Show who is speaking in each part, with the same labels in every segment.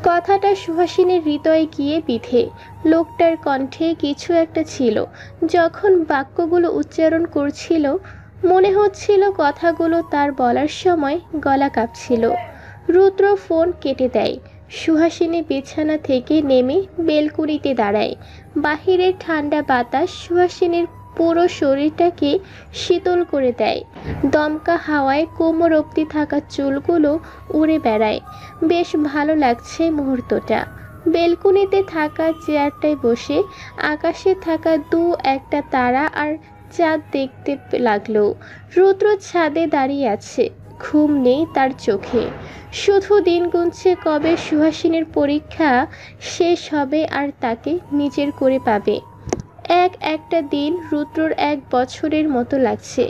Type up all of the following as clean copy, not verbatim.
Speaker 1: কথাটা সুহাসিনীর হৃদয়ে গিয়ে বিঁধে। লোকটার কণ্ঠে কিছু একটা ছিল। যখন বাক্যগুলো উচ্চারণ করছিল মনে হচ্ছিল কথাগুলো তার বলার সময় গলা কাঁপছিল। রুদ্র ফোন কেটে দেয়। সুহাসিনী বিছানা থেকে নেমে বেলকুনিতে দাঁড়ায়। বাহিরের ঠান্ডা বাতাস সুহাসিনীর পুরো শরীরটাকে শীতল করে দেয়। দমকা হাওয়ায় কোমর অবধি থাকা চুলগুলো উড়ে বেড়ায়। বেশ ভালো লাগছে মুহূর্তটা। বেলকুনিতে থাকা চেয়ারটায় বসে আকাশে থাকা একটা তারা আর চাঁদ দেখতে লাগলো। রুদ্র ছাদে দাঁড়িয়ে আছে। ঘুম নেই তার চোখে। শুধু দিন গুনছে কবে সুহাসিনীর পরীক্ষা শেষ হবে আর তাকে নিজের করে পাবে। একটা দিন রুদ্রর 1 বছরের মতো লাগছে।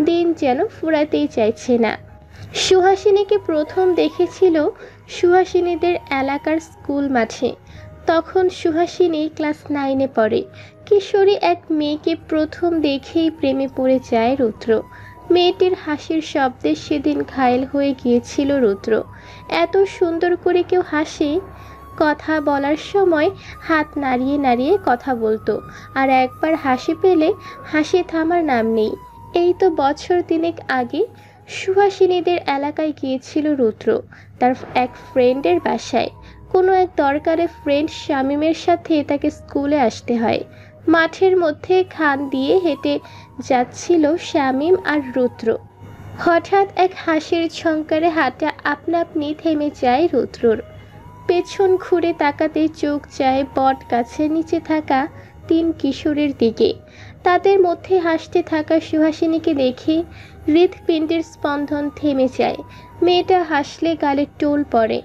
Speaker 1: দিন যেন ফুরাতেই চাইছে না। সুহাসিনীকে প্রথম দেখেছিল সুহাসিনীদের এলাকার স্কুল মাঠে। তখন সুহাসিনী ক্লাস 9-এ পড়ে। কিশোরী এক মেয়েকে প্রথম দেখেই প্রেমে পড়ে যায় রুদ্র। মেয়েটির হাসির শব্দে সেদিন ঘায়েল হয়ে গিয়েছিল রুদ্র। এত সুন্দর করে কেউ হাসে। কথা বলার সময় হাত নাড়িয়ে নাড়িয়ে কথা বলতো, আর একবার হাসি পেলে হাসি থামার নাম নেই। এই তো বছর 3 আগে সুহাসিনীদের এলাকায় গিয়েছিল রুদ্র তার এক ফ্রেন্ডের বাসায়। কোনো এক দরকারে ফ্রেন্ড শামীমের সাথে তাকে স্কুলে আসতে হয়। মাঠের মধ্যে খান দিয়ে হেঁটে যাচ্ছিল শামীম আর রুদ্র। হঠাৎ এক হাসির ঝংকারে হাঁটা আপনা আপনি থেমে যায় রুদ্রর। পেছন ঘুরে তাকাতেই চোখ যায় বট গাছের নিচে থাকা 3 কিশোরের দিকে। তাদের মধ্যে হাসতে থাকা সুহাসিনীকে দেখে হৃৎপিণ্ডের স্পন্দন থেমে যায়। মেয়েটা হাসলে গালে টোল পড়ে।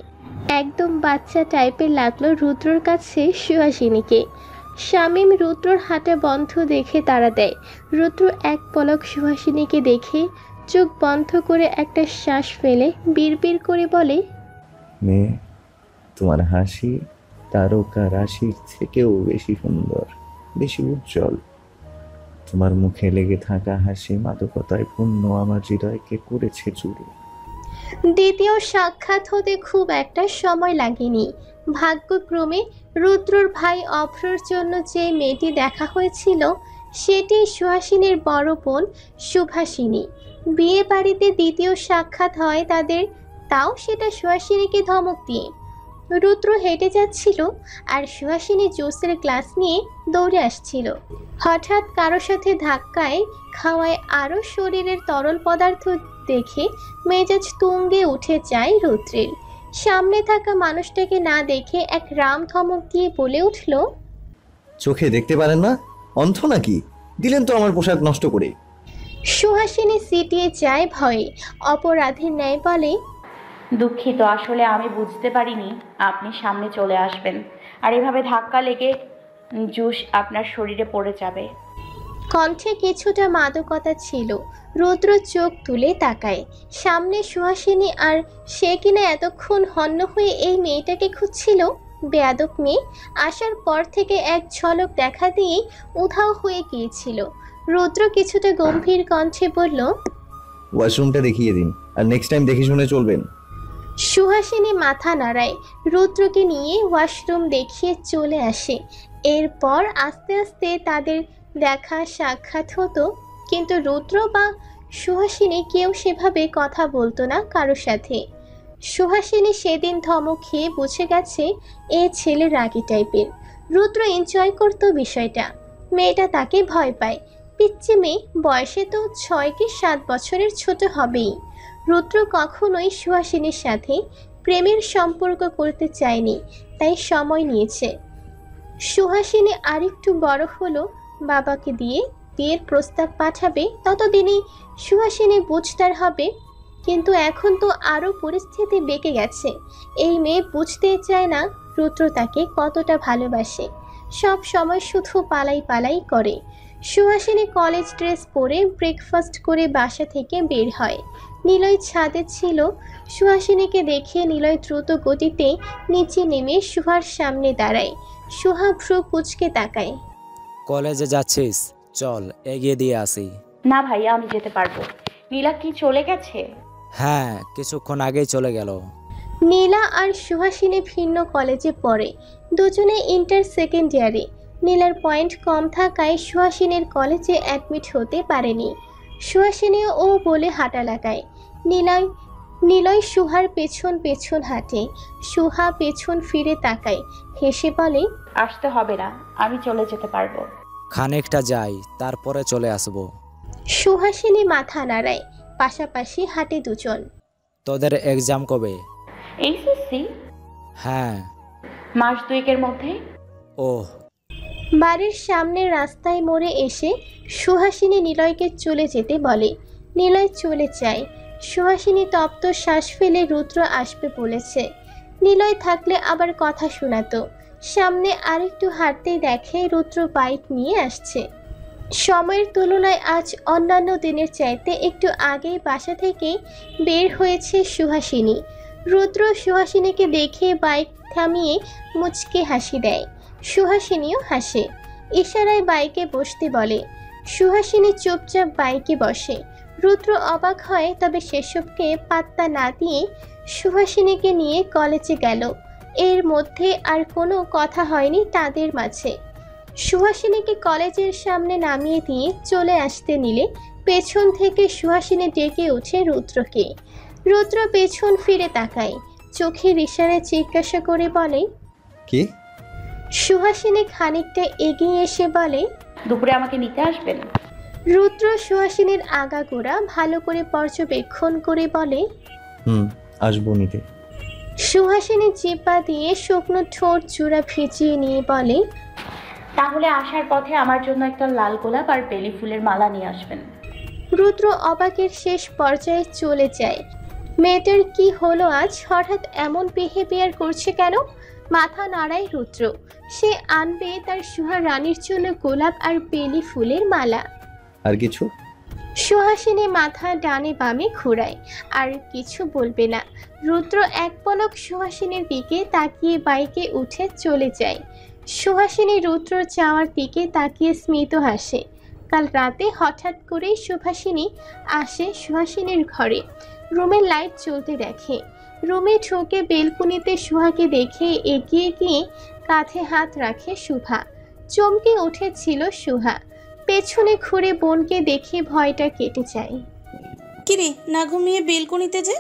Speaker 1: একদম বাচ্চা টাইপের লাগলো রুদ্রর কাছে সুহাসিনীকে। শামীম রুদ্রর হাঁটা বন্ধ দেখে তাড়া দেয়। রুদ্র এক পলক সুহাসিনীকে দেখে চোখ বন্ধ করে একটা শ্বাস ফেলে বিড়বিড় করে বলে,
Speaker 2: মেয়ে, তোমার হাসি তারকা রাশির থেকেও বেশি সুন্দর, বেশি উজ্জ্বল। তোমার মুখে লেগে থাকা হাসি মাদকতায় পূর্ণ আমার হৃদয়কে করেছে চুরি।
Speaker 1: দ্বিতীয় সাক্ষাৎ হতে খুব একটা সময় লাগেনি। ভাগ্যক্রমে রুদ্রর ভাই অভ্রর জন্য যে মেয়েটি দেখা হয়েছিল সেটি সুহাসিনীর বড় বোন সুভাষিনী। বিয়ে বাড়িতে দ্বিতীয় সাক্ষাৎ হয় তাদের, তাও সেটা সুহাসিনীকে ধমক দিয়ে। রুদ্র হেঁটে যাচ্ছিল আর সুহাসিনী জুসের গ্লাস নিয়ে দৌড়ে আসছিল। হঠাৎ কারো সাথে ধাক্কায় খাওয়ায় আরও শরীরের তরল পদার্থ দেখে মেজাজ তুঙ্গে উঠে যায় রুদ্রের। সামনে থাকা মানুষটাকে না দেখে এক রাম ধমক দিয়ে বলে উঠল,
Speaker 3: চোখে দেখতে পারেন না? অন্ধ নাকি? দিলেন তো আমার পোশাক নষ্ট করে।
Speaker 1: সুহাসিনী সিটিয়ে যায় ভয়ে। অপরাধীর ন্যায় বলে,
Speaker 4: দুঃখিত, আসলে আমি বুঝতে পারিনি আপনি সামনে চলে আসবেন আর এভাবে ধাক্কা লেগে জুস আপনার শরীরে পড়ে যাবে।
Speaker 1: কণ্ঠে কিছুটা মাদকতা ছিল। রুদ্র চোখ তুলে তাকায়। সামনে সুহাসিনী, আর সে কিনা এতক্ষণ হন্য হয়ে এই মেয়েটাকে খুঁজছিল। বেয়াদব মেয়ে আসার পর থেকে এক ঝলক দেখা দিয়েই উধাও হয়ে গিয়েছিল। রুদ্র কিছুটা গম্ভীর কণ্ঠে বলল,
Speaker 3: ওয়াশরুমটা দেখিয়ে দিন, আর নেক্সট টাইম দেখে শুনে চলবেন।
Speaker 1: সুহাসিনী মাথা নাড়ায়। রুদ্রকে নিয়ে ওয়াশরুম দেখিয়ে চলে আসে। এরপর আস্তে আস্তে তাদের দেখা সাক্ষাৎ হতো, কিন্তু রুদ্র বা সুহাসিনী কেউ সেভাবে কথা বলতো না কারোর সাথে। সুহাসিনী সেদিন ধমক খেয়ে বুঝে গেছে এ ছেলে রাগী টাইপের। রুদ্র এনজয় করতো বিষয়টা। মেয়েটা তাকে ভয় পায়। পিচ্চি মেয়ে, বয়সে তো 6 কি 7 বছরের ছোট হবেই। রুদ্র কখনোই সুহাসিনীর সাথে প্রেমের সম্পর্ক করতে চায়নি, তাই সময় নিয়েছে। সুহাসিনী আরেকটু বড় হলো, বাবাকে দিয়ে বিয়ের প্রস্তাব পাঠাবে, ততদিনই সুহাসিনী বুঝতার হবে। কিন্তু এখন তো আরও পরিস্থিতি বেঁকে গেছে। এই মেয়ে বুঝতেই চায় না রুদ্র তাকে কতটা ভালোবাসে। সব সময় শুধু পালাই পালাই করে। সুহাসিনী কলেজ ড্রেস পরে ব্রেকফাস্ট করে বাসা থেকে বের হয়। নিলয় ছাদে ছিল। সুহাসিনীকে দেখে নিলয় দ্রুত গতিতে নিচে নেমে সুহার সামনে দাঁড়ায়। সুহা ভ্রু কুঁচকে তাকায়।
Speaker 5: কলেজে যাচ্ছিস? চল এগিয়ে দিয়ে আসি।
Speaker 4: না ভাইয়া, আমি যেতে পারবো। নীলা কি চলে গেছে?
Speaker 5: হ্যাঁ, কিছুক্ষণ আগেই চলে গেল।
Speaker 1: নীলা আর সুহাসিনী ভিন্ন কলেজে পড়ে, দুজনে ইন্টার সেকেন্ড ইয়ারে। নীলার পয়েন্ট কম থাকায় সুহাসিনীর কলেজে অ্যাডমিট হতে পারেনি। সুহাসিনীও ও বলে হাঁটা লাগায়। নীলয় সুহার পেছন পেছন হাঁটে। সুহা পেছন ফিরে তাকায়, হেসে বলে,
Speaker 4: আসতে হবে না, আমি চলে যেতে পারবো।
Speaker 5: খানিকটা যাই, তারপরে চলে আসবো।
Speaker 1: সুহাসিনী মাথা নাড়ায়, পাশাপাশি হাঁটে দুজন।
Speaker 5: তোদের এক্সাম কবে?
Speaker 4: এইচএসসি
Speaker 5: হ্যাঁ।
Speaker 4: মাস দুয়েকের মধ্যে।
Speaker 5: ওহ।
Speaker 1: বাড়ির সামনের রাস্তায় মোড়ে এসে সুহাসিনী নিলয়কে চলে যেতে বলে। নিলয় চলে যায়। সুহাসিনী তপ্ত শ্বাস ফেলে রুদ্র আসবে বলেছে। নিলয় থাকলে আবার কথা শোনাতো। সামনে আরেকটু হাঁটতেই দেখে রুদ্র বাইক নিয়ে আসছে। সময়ের তুলনায় আজ অন্যান্য দিনের চাইতে একটু আগেই বাসা থেকে বের হয়েছে সুহাসিনী। রুদ্র সুহাসিনীকে দেখে বাইক থামিয়ে মুচকে হাসি দেয়। সুহাসিনীও হাসে, ইশারায় বাইকে বসতে বলে। সুহাসিনী চুপচাপ বাইকে বসে। রুদ্র অবাক হয়, তবে সেসবকে পাত্তা না দিয়ে সুহাসিনীকে নিয়ে কলেজে গেল। এর মধ্যে আর কোনো কথা হয়নি তাদের মাঝে। সুহাসিনীকে কলেজের সামনে নামিয়ে দিয়ে চলে আসতে নিলে পেছন থেকে সুহাসিনী ডেকে ওঠে রুদ্রকে। রুদ্র পেছন ফিরে তাকায়, চোখের ইশারায় জিজ্ঞাসা করে বলে,
Speaker 3: কি?
Speaker 1: সুহাসিনী খানিকটা এগিয়ে এসে বলে,
Speaker 4: দুপুরে আমাকে নিতে আসবেন?
Speaker 1: রুদ্র সুহাসিনীর আগাগোড়া ভালো করে পর্যবেক্ষণ করে বলে,
Speaker 2: আসবো নিতে।
Speaker 1: সুহাসিনী জিহ্বা দিয়ে শুকনো ঠোঁট জোড়া ভিজিয়ে নিয়ে বলে,
Speaker 4: তাহলে আসার পথে আমার জন্য একটা লাল গোলাপ আর বেলি ফুলের মালা নিয়ে আসবেন।
Speaker 1: রুদ্র অবাকের শেষ পর্যায়ে চলে যায়। মেয়েটার কি হলো আজ, হঠাৎ এমন বিহেভিয়ার করছে কেন? মাথা নাড়ায় রুদ্র। সে আনবে তার সুহা রানীর জন্য গোলাপ আর বেলি ফুলের মালা।
Speaker 2: আর কিছু?
Speaker 1: সুহাসিনী মাথা ডানে বামে ঘোরায়, আর কিছু বলবে না। রুদ্র এক পলক সুহাসিনীর দিকে তাকিয়ে বাইকে উঠে চলে যায়। সুহাসিনী রুদ্র যাওয়ার দিকে তাকিয়ে স্মিত হাসে। কাল রাতে হঠাৎ করেই সুহাসিনী আসে সুহাসিনীর ঘরে। রুমের লাইট জ্বলতে দেখে। রুমে ঢুকে বেলকুনিতে সুহাকে দেখে এগিয়ে গিয়ে কাঁধে হাত রাখে শুভা। চমকে উঠেছিল সুহা। পেছনে ঘুরে বোনকে দেখে ভয়টা কেটে যায়।
Speaker 6: কিরে, না ঘুমিয়ে বেলকনিতে যে?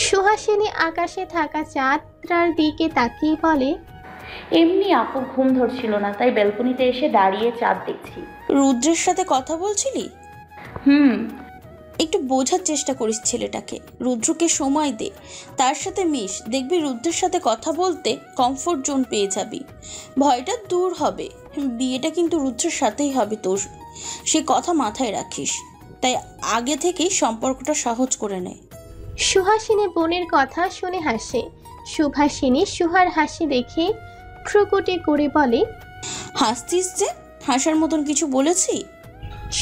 Speaker 1: সুহাসিনী আকাশে থাকা চাঁদটার দিকে তাকিয়ে বলে,
Speaker 4: এমনি আপু ঘুম ধরছিল না, তাই বেলকনিতে এসে দাঁড়িয়ে চাঁদ দেখছি।
Speaker 6: রুদ্রের সাথে কথা বলছিলি?
Speaker 4: হুম।
Speaker 6: একটু বোঝার চেষ্টা করিস ছেলেটাকে। রুদ্রকে সময় দে, তার সাথে মিশ, দেখবি রুদ্রের সাথে কথা বলতে কমফোর্ট জোন পেয়ে যাবি, ভয়টা দূর হবে। বিয়েটা কিন্তু রুদ্রের সাথেই হবে তোর, সে কথা মাথায় রাখিস। তাই আগে থেকেই সম্পর্কটা সহজ করে নে।
Speaker 1: সুহাসিনী বোনের কথা শুনে হাসে। সুভাষিনী সুহার হাসি দেখে ভ্রুকুটি করে বলে,
Speaker 6: হাসছিস যে, হাসার মতন কিছু বলেছি?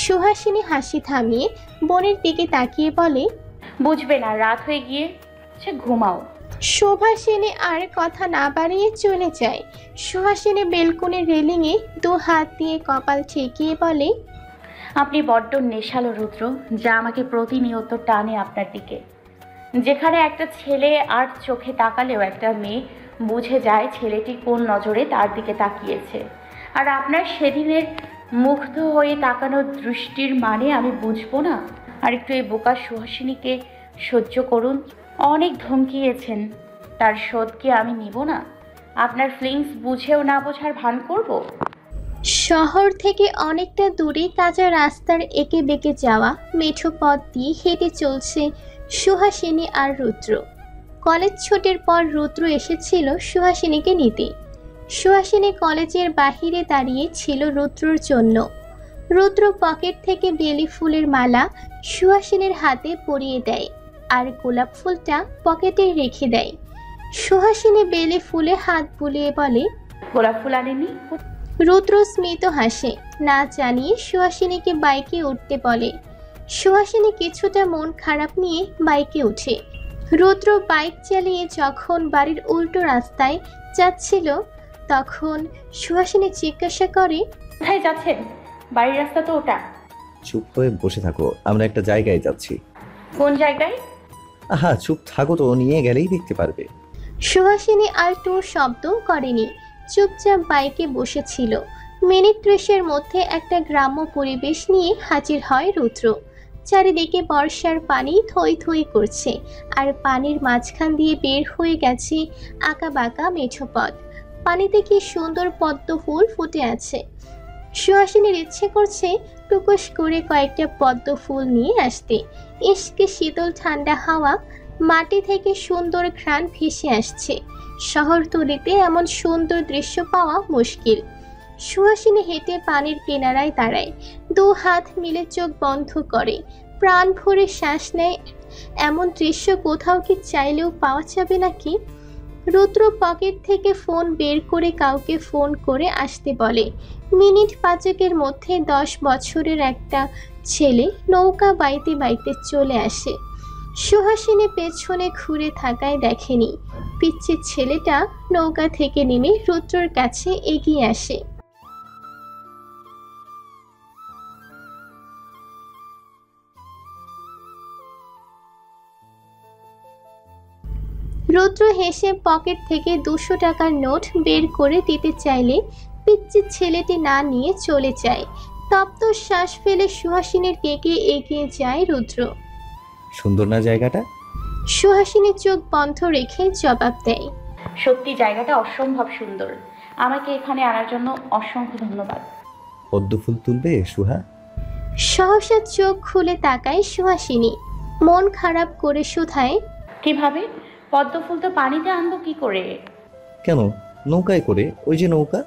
Speaker 1: সুহাসিনী হাসি থামিয়ে বোনের দিকে তাকিয়ে বলে,
Speaker 4: বুঝবে না, রাত হয়ে গিয়ে ঘুমাও।
Speaker 1: সুভাষিনী আর কথা না বাড়িয়ে চলে যায়। সুহাসিনী বেলকুনির রেলিংয়ে দু হাত দিয়ে কপাল ঠেকিয়ে বলে,
Speaker 4: আপনি বড্ড নেশালো রুদ্র, যা আমাকে প্রতিনিয়ত টানে আপনার দিকে। যেখানে একটা ছেলে আর চোখে তাকালেও একটা মেয়ে বুঝে যায় ছেলেটি কোন নজরে তার দিকে তাকিয়েছে। আর আপনার সেদিনের মুগ্ধ হয়ে তাকানোর দৃষ্টির মানে আমি বুঝবো না? আর একটু এই বোকা সুহাসিনীকে সহ্য করুন। অনেক ধমকিয়েছেন, তার শোধ কি আমি নিব না? আপনার ফিলিংস বুঝেও না বোঝার ভান করব?
Speaker 1: শহর থেকে অনেকটা দূরে কাঁচা রাস্তার এঁকে বেঁকে যাওয়া মেঠো পথ দিয়ে হেঁটে চলছে সুহাসিনী আর রুদ্র। কলেজ ছুটির পর রুদ্র এসেছিল সুহাসিনীকে নিতে। সুহাসিনী কলেজের বাহিরে দাঁড়িয়ে ছিল রুদ্রর জন্য। রুদ্র পকেট থেকে বেলি ফুলের মালা সুহাসিনীর হাতে পরিয়ে দেয়, আর গোলাপ ফুলটা পকেটে রেখে দেয়। সুহাসিনী বেলি ফুলে হাত বুলিয়ে বলে,
Speaker 4: গোলাপ ফুল আনেনি?
Speaker 1: রুদ্র স্মিত হাসে, না জানিয়ে সুহাসিনীকে বাইকে উঠতে বলে। সুহাসিনী কিছুটা মন খারাপ নিয়ে বাইকে উঠে। রুদ্র বাইক চালিয়ে যখন বাড়ির উল্টো রাস্তায় যাচ্ছিল, তখন সুহাসিনী জিজ্ঞাসা করে,
Speaker 4: কোথায় যাচ্ছেন? বাড়ির রাস্তা তো ওটা।
Speaker 2: চুপ হয়ে বসে থাকো, আমরা একটা জায়গায় যাচ্ছি।
Speaker 4: কোন জায়গায়?
Speaker 3: আহা চুপ থাকো তো, নিয়ে গেলেই দেখতে পারবে।
Speaker 1: সুহাসিনী আর টু শব্দ করেনি, চুপচাপ বাইকে বসেছিল। মিনিট 30-এর মধ্যে একটা গ্রাম্য পরিবেশ নিয়ে হাজির হয় রুদ্র। চারিদিকে বর্ষার পানি থই থই করছে, আর পানির মাঝখান দিয়ে বের হয়ে গেছে আঁকাবাঁকা মেঠো পথ। পানিতে কি সুন্দর পদ্ম ফুল ফুটে আছে। সুহাসিনীর ইচ্ছে করছে টুকুস করে কয়েকটা পদ্ম ফুল নিয়ে আসতে। ইশকে শীতল ঠান্ডা হাওয়া, মাটি থেকে সুন্দর ঘ্রাণ ভেসে আসছে। শহরতলিতে এমন সুন্দর দৃশ্য পাওয়া মুশকিল। সুহাসিনী হেঁটে পানির কিনারায় দাঁড়ায়, 2 হাত মিলে চোখ বন্ধ করে, প্রাণ ভরে শ্বাস নেয়। এমন দৃশ্য কোথাও কি চাইলেও পাওয়া যাবে নাকি? রুদ্র পকেট থেকে ফোন বের করে কাউকে ফোন করে আসতে বলে। মিনিট 5-এর মধ্যে 10 বছরের একটা ছেলে নৌকা বাইতে বাইতে চলে আসে। সুহাসিনী পেছনে ঘুরে থাকায় দেখেনি। পিচ্ছি ছেলেটা নৌকা থেকে নেমে রুদ্রর কাছে এগিয়ে আসে। রুদ্র হেসে পকেট থেকে 200 টাকার নোট বের করে দিতে চাইলে পিচ্চি ছেলেটি না নিয়ে চলে যায়। তপ্ত শ্বাস ফেলে সুহাসিনীর দিকে এগিয়ে যায় রুদ্র।
Speaker 2: সুন্দর না জায়গাটা?
Speaker 1: সুহাসিনী চোখ বন্ধ রেখে জবাব দেয়।
Speaker 4: সত্যি জায়গাটা অসম্ভব সুন্দর। আমাকে এখানে আনার জন্য অসংখ্য ধন্যবাদ।
Speaker 2: পদ্ম ফুল তুলবে সুহা?
Speaker 1: সহসা চোখ খুলে তাকায় সুহাসিনী, মন খারাপ করে শুধায়,
Speaker 4: কিভাবে? পদ্ম ফুল তো পানিতে আনবো কি করে?
Speaker 3: কেন, নৌকায় করে, ওই যে নৌকা।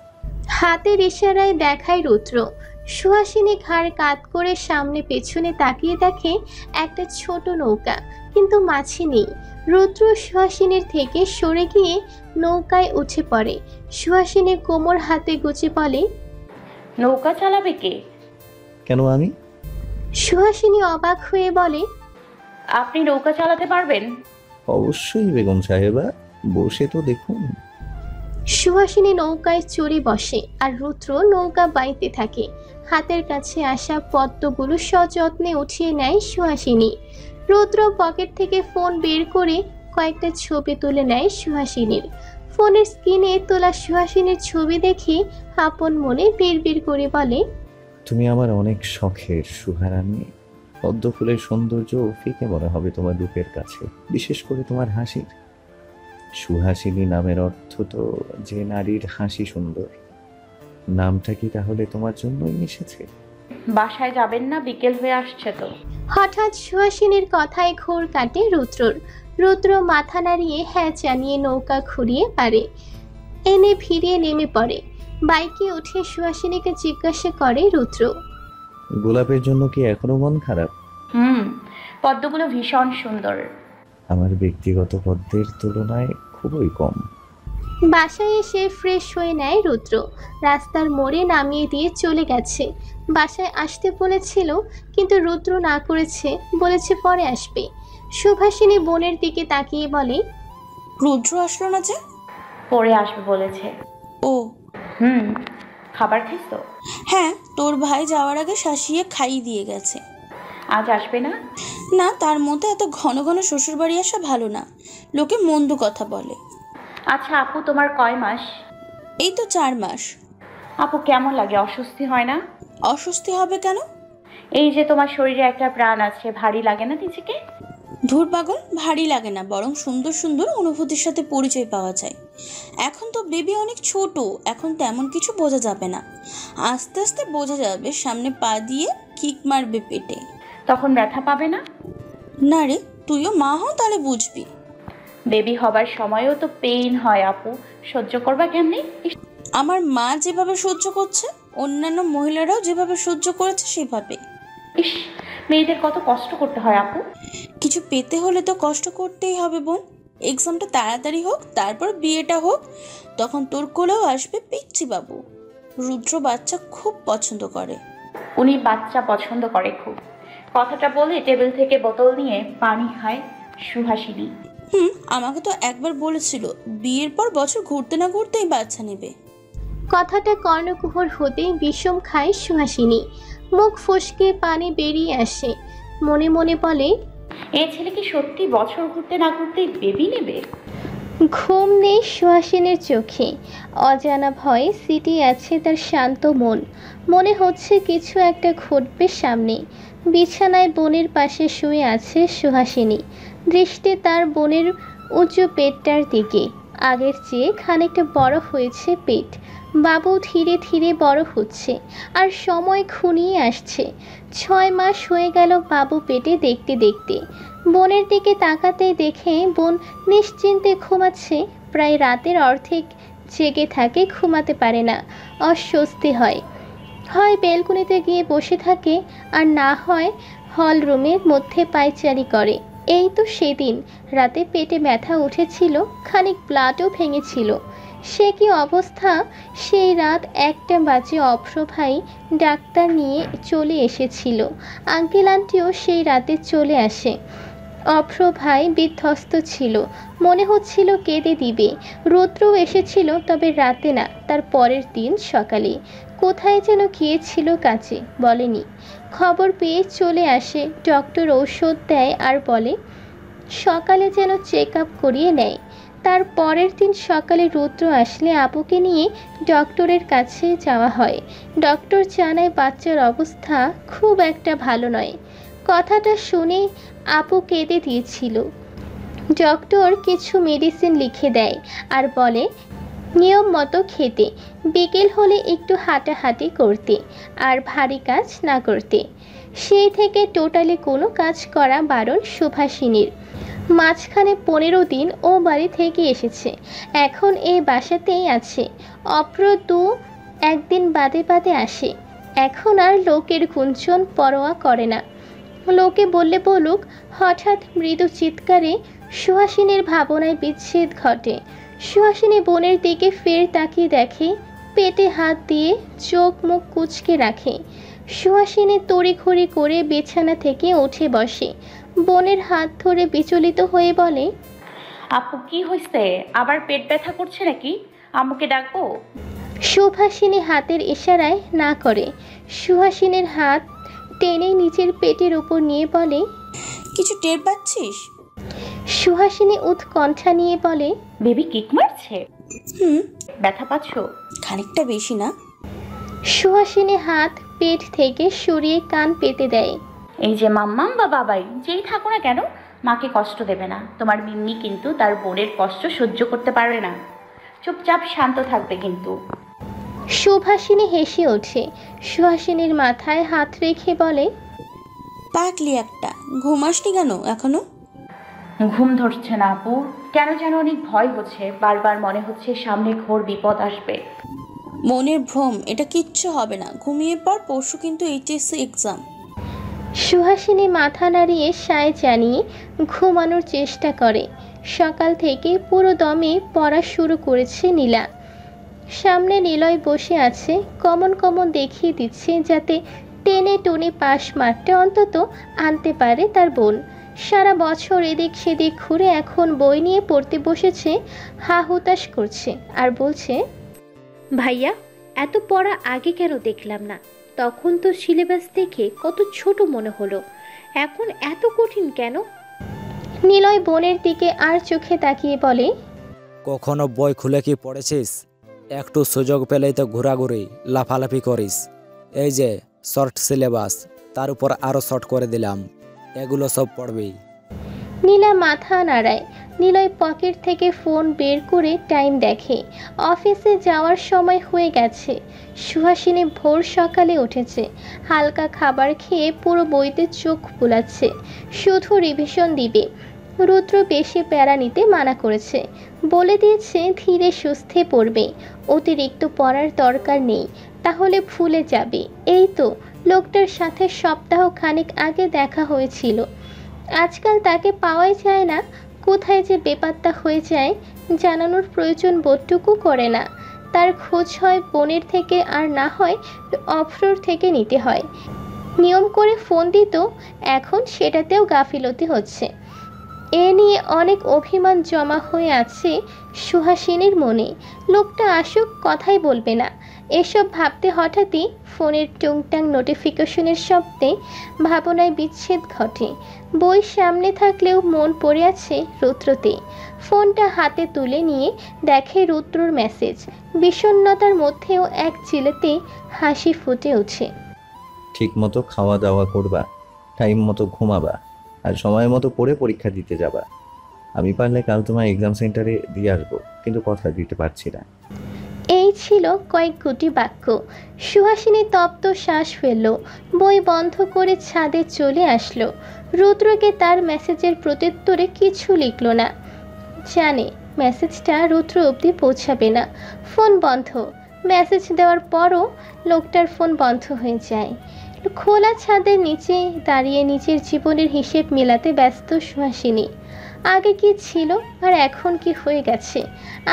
Speaker 1: হাতের ইশারায় দেখায় রুদ্র। সুহাসিনী ঘাড় কাত করে সামনে পেছনে তাকিয়ে দেখে একটা ছোট নৌকা, কিন্তু মাঝি নেই। রুদ্র সুহাসিনীর থেকে সরে গিয়ে নৌকায় উঠে পড়ে। সুহাসিনী কোমর হাতে গুজে বলে,
Speaker 4: নৌকা চালাবে কে?
Speaker 3: কেন আমি?
Speaker 1: সুহাসিনী অবাক হয়ে বলে,
Speaker 4: আপনি নৌকা চালাতে পারবেন?
Speaker 3: অবশ্যই বেগম সাহেবা, বসে তো দেখুন।
Speaker 1: সুহাসিনী নৌকায় চড়ে বসে আর রুদ্র নৌকা বাইতে থাকে। হাতের কাছে আসা পদ্মগুলো সযত্নে উঠিয়ে নেয় সুহাসিনী। রুদ্র পকেট থেকে ফোন বের করে কয়েকটা ছবি তুলে নেয় সুহাসিনীর। ফোনের স্ক্রিনে তোলা সুহাসিনীর ছবি দেখে আপন মনে বিড়বিড় করে বলে,
Speaker 2: তুমি আমার অনেক শখের সুহারানী। পদ্ম ফুলের সৌন্দর্য ফিকে মনে হবে তোমার রূপের কাছে, বিশেষ করে তোমার হাসির। সুহাসিনী নামের অর্থ তো যে নারীর হাসি সুন্দর। নামটা কি তাহলে তোমার জন্যই এসেছে?
Speaker 4: বাসায় যাবেন না? বিকেল হয়ে আসছে তো।
Speaker 1: হঠাৎ সুহাসিনীর কথায় ঘোর কাটে রুদ্রর। রুদ্র মাথা নাড়িয়ে হ্যাঁ জানিয়ে নৌকা ঘুরিয়ে পারে এনে ফিরিয়ে নেমে পড়ে। বাইকে উঠে সুহাসিনীকে জিজ্ঞাসা করে রুদ্র,
Speaker 2: গোলাপের জন্য কি এখনো মন খারাপ?
Speaker 4: পদ্মগুলো ভীষণ সুন্দর।
Speaker 2: আমার ব্যক্তিগত পদ্মের তুলনায় খুবই কম।
Speaker 1: বাসায় এসে ফ্রেশ হয়ে নেয় রুদ্র। রাস্তার মোড়ে নামিয়ে দিয়ে চলে গেছে। বাসায় আসতে বলেছিল, কিন্তু রুদ্র না করেছে, বলেছে পরে আসবে। সুভাষিনী বোনের দিকে তাকিয়ে বলে,
Speaker 6: রুদ্র আসলো না যে?
Speaker 4: পরে আসবে বলেছে।
Speaker 6: ও
Speaker 4: খাবার খাইছো?
Speaker 6: হ্যাঁ, তোর ভাই যাওয়ার আগে শাসিয়ে খাইয়ে দিয়ে গেছে।
Speaker 4: আজ আসবে না?
Speaker 6: না, তার মধ্যে এত ঘন ঘন শ্বশুর বাড়ি আসা ভালো না, লোকে মন্দ কথা বলে।
Speaker 4: আচ্ছা আপু, তোমার কয় মাস?
Speaker 6: এই তো 4 মাস।
Speaker 4: আপু কেমন লাগে? অস্বস্তি হয় না?
Speaker 6: অস্বস্তি হবে কেন?
Speaker 4: এই যে তোমার শরীরে একটা প্রাণ আছে, ভারী লাগে না নিজেকে?
Speaker 6: ধুর পাগল, ভারী লাগে না, বরং সুন্দর সুন্দর অনুভূতির সাথে পরিচয় পাওয়া যায়। এখন তো বেবি অনেক ছোট, এখন তেমন কিছু বোঝা যাবে না। আস্তে আস্তে বোঝা যাবে, সামনে পা দিয়ে কিক মারবে পেটে।
Speaker 4: তখন ব্যথা পাবে না?
Speaker 6: না রে, তুইও মা হ, তাহলে বুঝবি।
Speaker 4: বেবি হবার সময়ও তো পেইন হয় আপু, সহ্য করবা কেমনি?
Speaker 6: আমার মা যেভাবে সহ্য করছে, অন্যান্য মহিলারাও যেভাবে সহ্য করেছে সেভাবে।
Speaker 4: ইস, মেয়েদের কত কষ্ট করতে হয় আপু।
Speaker 6: কিছু পেতে হলে তো কষ্ট করতেই হবে বোন। এক্সামটা তাড়াতাড়ি হোক, তারপর বিয়েটা হোক, তখন তোর কোলেও আসবে পিচ্চি বাবু। রুদ্র বাচ্চা খুব পছন্দ করে।
Speaker 4: উনি বাচ্চা পছন্দ করে খুব। কথাটা বলে টেবিল থেকে বোতল নিয়ে পানি খায় সুহাসিনী।
Speaker 6: আমাকে তো একবার বলেছিল বিয়ের পর বছর ঘুরতে না ঘুরতেই বাচ্চা নেবে।
Speaker 1: কথাটা কর্ণকুহর হতেই বিষম খায় সুহাসিনী। মুখ ফসকে পানি বেরিয়ে আসে। মনে মনে বলে,
Speaker 4: এই ছেলে কি সত্যি বছর ঘুরতে না ঘুরতেই বেবি নেবে?
Speaker 1: ঘুম নেই সুহাসিনীর চোখে, অজানা ভয়ে সিটিয়ে আছে তার শান্ত মন। মনে হচ্ছে কিছু একটা ঘটবে সামনে। বিছানায় বোনের পাশে শুয়ে আছে সুহাসিনী, দৃষ্টি তার বোনের উঁচু পেটটার দিকে। আগের চেয়ে খানিকটা বড় হয়েছে পেট। বাবু ধীরে ধীরে বড় হচ্ছে আর সময় ঘনিয়ে আসছে। 6 মাস হয়ে গেল বাবু পেটে দেখতে দেখতে। বোনের দিকে তাকাতেই দেখে বোন নিশ্চিন্তে ঘুমাচ্ছে। প্রায় রাতের অর্ধেক জেগে থাকে, ঘুমাতে পারে না, অস্বস্তি হয়। হয় বেলকুনিতে গিয়ে বসে থাকে, আর না হয় হল রুমের মধ্যে পায়চারি করে। এই তো সেদিন রাতে পেটে ব্যথা উঠেছিল, খানিক ব্লাডও ভেঙেছিল। সে কি অবস্থা! সেই রাত 1টা বাজে অভ্র ভাই ডাক্তার নিয়ে চলে এসেছিল। আঙ্কেল আন্টিও সেই রাতে চলে আসে। অভ্র ভাই বিধ্বস্ত ছিল, মনে হচ্ছিল কেঁদে দিবে। রৌদ্রও এসেছিল, তবে রাতে না, তার পরের দিন সকালে। কোথায় যেন গিয়েছিল কাজে, বলেনি। খবর পেয়ে চলে আসে, ডক্টর ঔষধ দেয় আর বলে সকালে যেন চেক আপ করিয়ে নেয়। তার পরের দিন সকালে রৌদ্র আসলে আপুকে নিয়ে ডক্টরের কাছে যাওয়া হয়। ডক্টর জানায় বাচ্চার অবস্থা খুব একটা ভালো নয়। কথাটা শুনে আপু কেঁদে দিয়েছিল। ডক্টর কিছু মেডিসিন লিখে দেয় আর বলে নিয়ম মতো খেতে, বিকেল হলে একটু হাঁটাহাঁটি করতে, আর ভারী কাজ না করতে। সেই থেকে টোটালি কোনো কাজ করা বারণ সুভাষিনীর। মাঝখানে 15 দিন ও বাড়ি থেকে এসেছে, এখন এই বাসাতেই আছে। অপ্র 1 দিন বাদে বাদে আসে। এখন আর লোকের গুঞ্জন পরোয়া করে না। লোকে বললে বলুক। হঠাৎ মৃদু চিৎকারে সুহাসিনীর ভাবনায় বিচ্ছেদ ঘটে। সুহাসিনী বোনের দিকে ফের তাকিয়ে দেখে, পেটে হাত দিয়ে চোখ মুখ কুঁচকে রাখে। সুহাসিনী তড়িঘড়ি করে বিছানা থেকে উঠে বসে, বোনের হাত ধরে বিচলিত হয়ে বলে,
Speaker 4: আপু কি হয়েছে? আবার পেট ব্যথা করছে নাকি? আম্মুকে ডাকবো?
Speaker 1: সুভাষিনী হাতের ইশারায় না করে। সুহাসিনীর হাত টেনে নিজের পেটের উপর নিয়ে বলে,
Speaker 6: কিছু টের পাচ্ছিস?
Speaker 1: সুহাসিনী উৎকণ্ঠা নিয়ে বলে,
Speaker 4: বেবি কিক মারছে?
Speaker 6: হুম,
Speaker 4: ব্যথা পাচ্ছো?
Speaker 6: খানিকটা বেশি না?
Speaker 1: সুহাসিনী হাত পেট থেকে সরিয়ে কান পেতে দেয়।
Speaker 4: এই যে মাম্মাম বা বাবাই যেই থাকো না কেন, মাকে কষ্ট দেবে না। তোমার মিম্মি কিন্তু তার বোনের কষ্ট সহ্য করতে পারবে না। চুপচাপ শান্ত থাকবে কিন্তু।
Speaker 1: সুভাষিনী হেসে ওঠে। সুহাসিনীর মাথায় হাত রেখে বলে,
Speaker 6: পাগলি একটা, ঘুমাসনি কেন এখনো?
Speaker 4: ঘুম ধরছে না আপু, কেন যেন অনেক ভয় হচ্ছে। বারবার মনে হচ্ছে সামনে ঘোর বিপদ আসবে।
Speaker 6: মনের ভ্রম, এটা কিচ্ছু হবে না, ঘুমিয়ে পর, পরশু কিন্তু এইচএসসি এক্সাম।
Speaker 1: সুহাসিনী মাথা নাড়িয়ে সায় জানিয়ে ঘুমানোর চেষ্টা করে। সকাল থেকে পুরো দমে পড়া শুরু করেছে নীলা। সামনে নিলয় বসে আছে, কমন কমন দেখিয়ে দিচ্ছে যাতে টেনে টুনে পাশ মারতে অন্তত আনতে পারে তার বোন। সারা বছর এদিক সেদিক ঘুরে এখন বই নিয়ে পড়তে বসেছে, হা হুতাশ করছে আর বলছে,
Speaker 7: ভাইয়া, এত পড়া আগে কেন দেখলাম না? তখন তো সিলেবাস দেখে কত ছোট মনে হলো, এখন এত কঠিন কেন?
Speaker 1: নিলয় বোনের দিকে আর চোখে তাকিয়ে বলে,
Speaker 5: কখনো বই খুলে কি পড়েছিস? একটু সুযোগ পেলেই তো ঘোরাঘুরি লাফালাফি করিস। এই যে শর্ট সিলেবাস, তার উপর আরও শর্ট করে দিলাম, এগুলো সব পড়বি।
Speaker 1: নীলা মাথা নাড়ায়। নিলয় পকেট থেকে ফোন বের করে টাইম দেখে, অফিসে যাওয়ার সময় হয়ে গেছে। সুহাসিনী ভোর সকালে উঠেছে, হালকা খাবার খেয়ে পুরো বইতে চোখ বুলাচ্ছে, শুধু রিভিশন দিবে। রুদ্র বেশি প্যারা নিতে মানা করেছে, বলে দিয়েছে ধীরে সুস্থে পড়বে, অতিরিক্ত পড়ার দরকার নেই, তাহলে ভুলে যাবে। এই তো লোকটার সাথে সপ্তাহ খানেক আগে দেখা হয়েছিল, আজকাল তাকে পাওয়াই যায় না। কোথায় যে বেপাত্তা হয়ে যায়, জানানোর প্রয়োজন বোধটুকু করে না। তার খোঁজ হয় বোনের থেকে, আর না হয় অফরোর থেকে নিতে হয়। নিয়ম করে ফোন দিত, এখন সেটাতেও গাফিলতি হচ্ছে। এ নিয়ে অনেক অভিমান জমা হয়ে আছে সুহাসিনীর মনে। লোকটা আসুক, কথাই বলবে না। এসব ভাবতে হঠাৎই ফোনের টুংটাং নোটিফিকেশনের শব্দে ভাবনায় বিচ্ছেদ ঘটে। বই সামনে থাকলেও মন পড়ে আছে রুদ্রতে। ফোনটা হাতে তুলে নিয়ে দেখে রুদ্রর মেসেজ। বিষণ্ণতার মধ্যেও এক চিলেতে হাসি ফুটে ওঠে।
Speaker 2: ঠিক মতো খাওয়া দাওয়া করবা, টাইম মতো ঘুমাবা, আর সময় মতো পড়ে পরীক্ষা দিতে যাবা। আমি পারলে কাল তোমার এক্সাম সেন্টারে দিয়ে আসবো, কিন্তু কথা দিতে পারছি না।
Speaker 1: এই ছিল কয়েক গুটি বাক্য। সুহাসিনী তপ্ত শ্বাস ফেলল, বই বন্ধ করে ছাদে চলে আসলো। রুদ্রকে তার মেসেজের প্রত্যুত্তরে কিছু লিখল না। জানে মেসেজটা রুদ্র অবধি পৌঁছাবে না। ফোন বন্ধ। মেসেজ দেওয়ার পরও লোকটার ফোন বন্ধ হয়ে যায়। খোলা ছাদের নিচে দাঁড়িয়ে নিজের জীবনের হিসেব মেলাতে ব্যস্ত সুহাসিনী। আগে কি ছিল আর এখন কি হয়ে গেছে।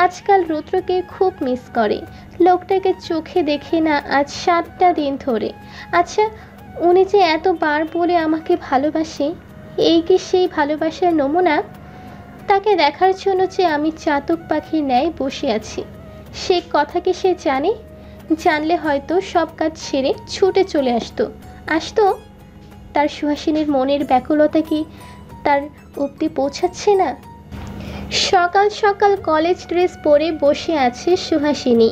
Speaker 1: আজকাল রুদ্রকে খুব মিস করে। লোকটাকে চোখে দেখে না আজ 7টা দিন ধরে। আচ্ছা, উনি যে এতবার বলে আমাকে ভালোবাসে, এই কি সেই ভালোবাসার নমুনা? তাকে দেখার জন্য যে আমি চাতক পাখির ন্যায় বসে আছি, সে কথা কি সে জানে? জানলে হয়তো সব কাজ ছেড়ে ছুটে চলে আসতো। তার সুহাসিনীর মনের ব্যাকুলতা কি তার অবধি পৌঁছাচ্ছে না? সকাল সকাল কলেজ ড্রেস পরে বসে আছে সুহাসিনী।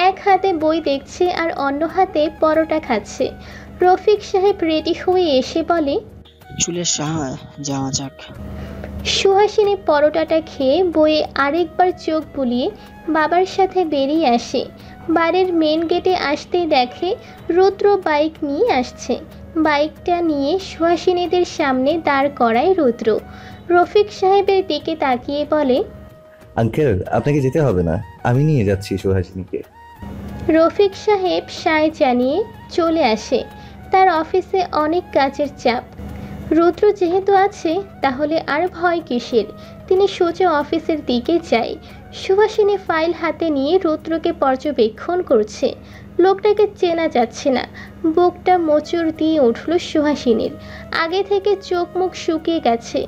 Speaker 1: এক হাতে বই দেখছে আর অন্য হাতে পরোটা খাচ্ছে। রফিক সাহেব রেডি হয়ে এসে বলে,
Speaker 8: চলে যাওয়া যাক।
Speaker 1: সুহাসিনী পরোটাটা খেয়ে বইয়ে আরেকবার চোখ বুলিয়ে বাবার সাথে বেরিয়ে আসে। বাড়ির মেন গেটে আসতেই দেখে রুদ্র বাইক নিয়ে আসছে। বাইকটা নিয়ে সুহাসিনীদের সামনে দাঁড় করায় রুদ্র। রফিক সাহেবের দিকে তাকিয়ে বলে,
Speaker 2: আঙ্কেল, আপনাকে যেতে হবে না, আমি নিয়ে যাচ্ছি সুহাসিনীকে।
Speaker 1: রফিক সাহেব সায় জানিয়ে চলে আসে। তার অফিসে অনেক কাজের চাপ। রুদ্র যেহেতু আছে তাহলে আর ভয় কিসের। তিনি সোজা অফিসের দিকে যায়। সুহাসিনী ফাইল হাতে নিয়ে রুদ্রকে পর্যবেক্ষণ করছে। লোকটাকে চেনা যাচ্ছে না। বুকটা মোচড় দিয়ে উঠল সুহাসিনীর। আগে থেকে চোখ মুখ শুকিয়ে গেছে,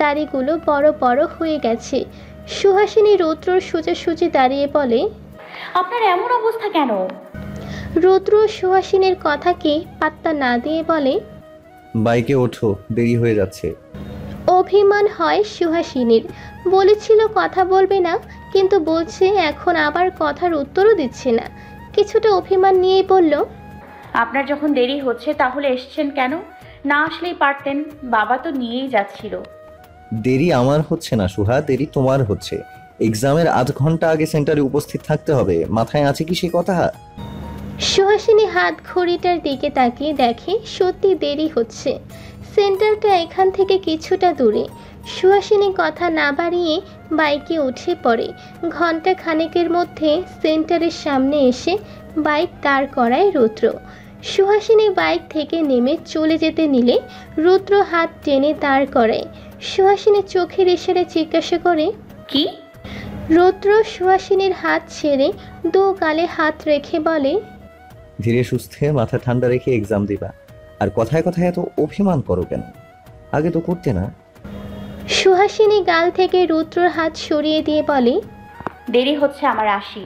Speaker 1: দাড়িগুলো বড় বড় হয়ে গেছে। সুহাসিনী রুদ্রর সোজাসুজি দাঁড়িয়ে বলে,
Speaker 4: আপনার এমন অবস্থা কেন?
Speaker 1: রুদ্র সুহাসিনীর কথাকে পাত্তা না দিয়ে বলে,
Speaker 2: বাইকে ওঠো, দেরি হয়ে যাচ্ছে।
Speaker 1: অভিমান হয় সুহাসিনীর। বলেছিল কথা বলবে না, কিন্তু বলছে এখন আবার কথার উত্তরও দিচ্ছে না। কিছুটা অভিমান নিয়েই বলল,
Speaker 4: আপনার যখন দেরি হচ্ছে তাহলে এসছেন কেন? না আসলেই পারতেন, বাবা তো নিয়েই যাচ্ছিল।
Speaker 2: দেরি আমার হচ্ছে না সুহা, দেরি তোমার হচ্ছে। এক্সামের আধ ঘন্টা আগে সেন্টারে উপস্থিত থাকতে হবে, মাথায় আছে কি সে কথা?
Speaker 1: সুহাসিনী হাত ঘড়িটার দিকে তাকিয়ে দেখে সত্যি দেরি হচ্ছে। সেন্টারটা এখান থেকে কিছুটা দূরে। সুহাসিনী কথা না বাড়িয়ে বাইকে উঠে পড়ে। ঘন্টা খানেকের মধ্যে সেন্টারের সামনে এসে বাইক দাঁড় করায় রুদ্র। সুহাসিনী বাইক থেকে নেমে চলে যেতে নিলে রুদ্র হাত টেনে দাঁড় করায়। সুহাসিনী চোখের ইশারে জিজ্ঞাসা করে,
Speaker 4: কি?
Speaker 1: রুদ্র সুহাসিনীর হাত ছেড়ে দু গালে হাত রেখে বলে,
Speaker 2: ধীরে সুস্থে মাথা ঠান্ডা রেখে এক্সাম দিবা। আর কথায় কথায় এত অভিমান করো কেন? আগে তো করতে না।
Speaker 1: সুহাসিনী গাল থেকে রুদ্রর হাত সরিয়ে দিয়ে বলে,
Speaker 4: দেরি হচ্ছে আমার, আসি।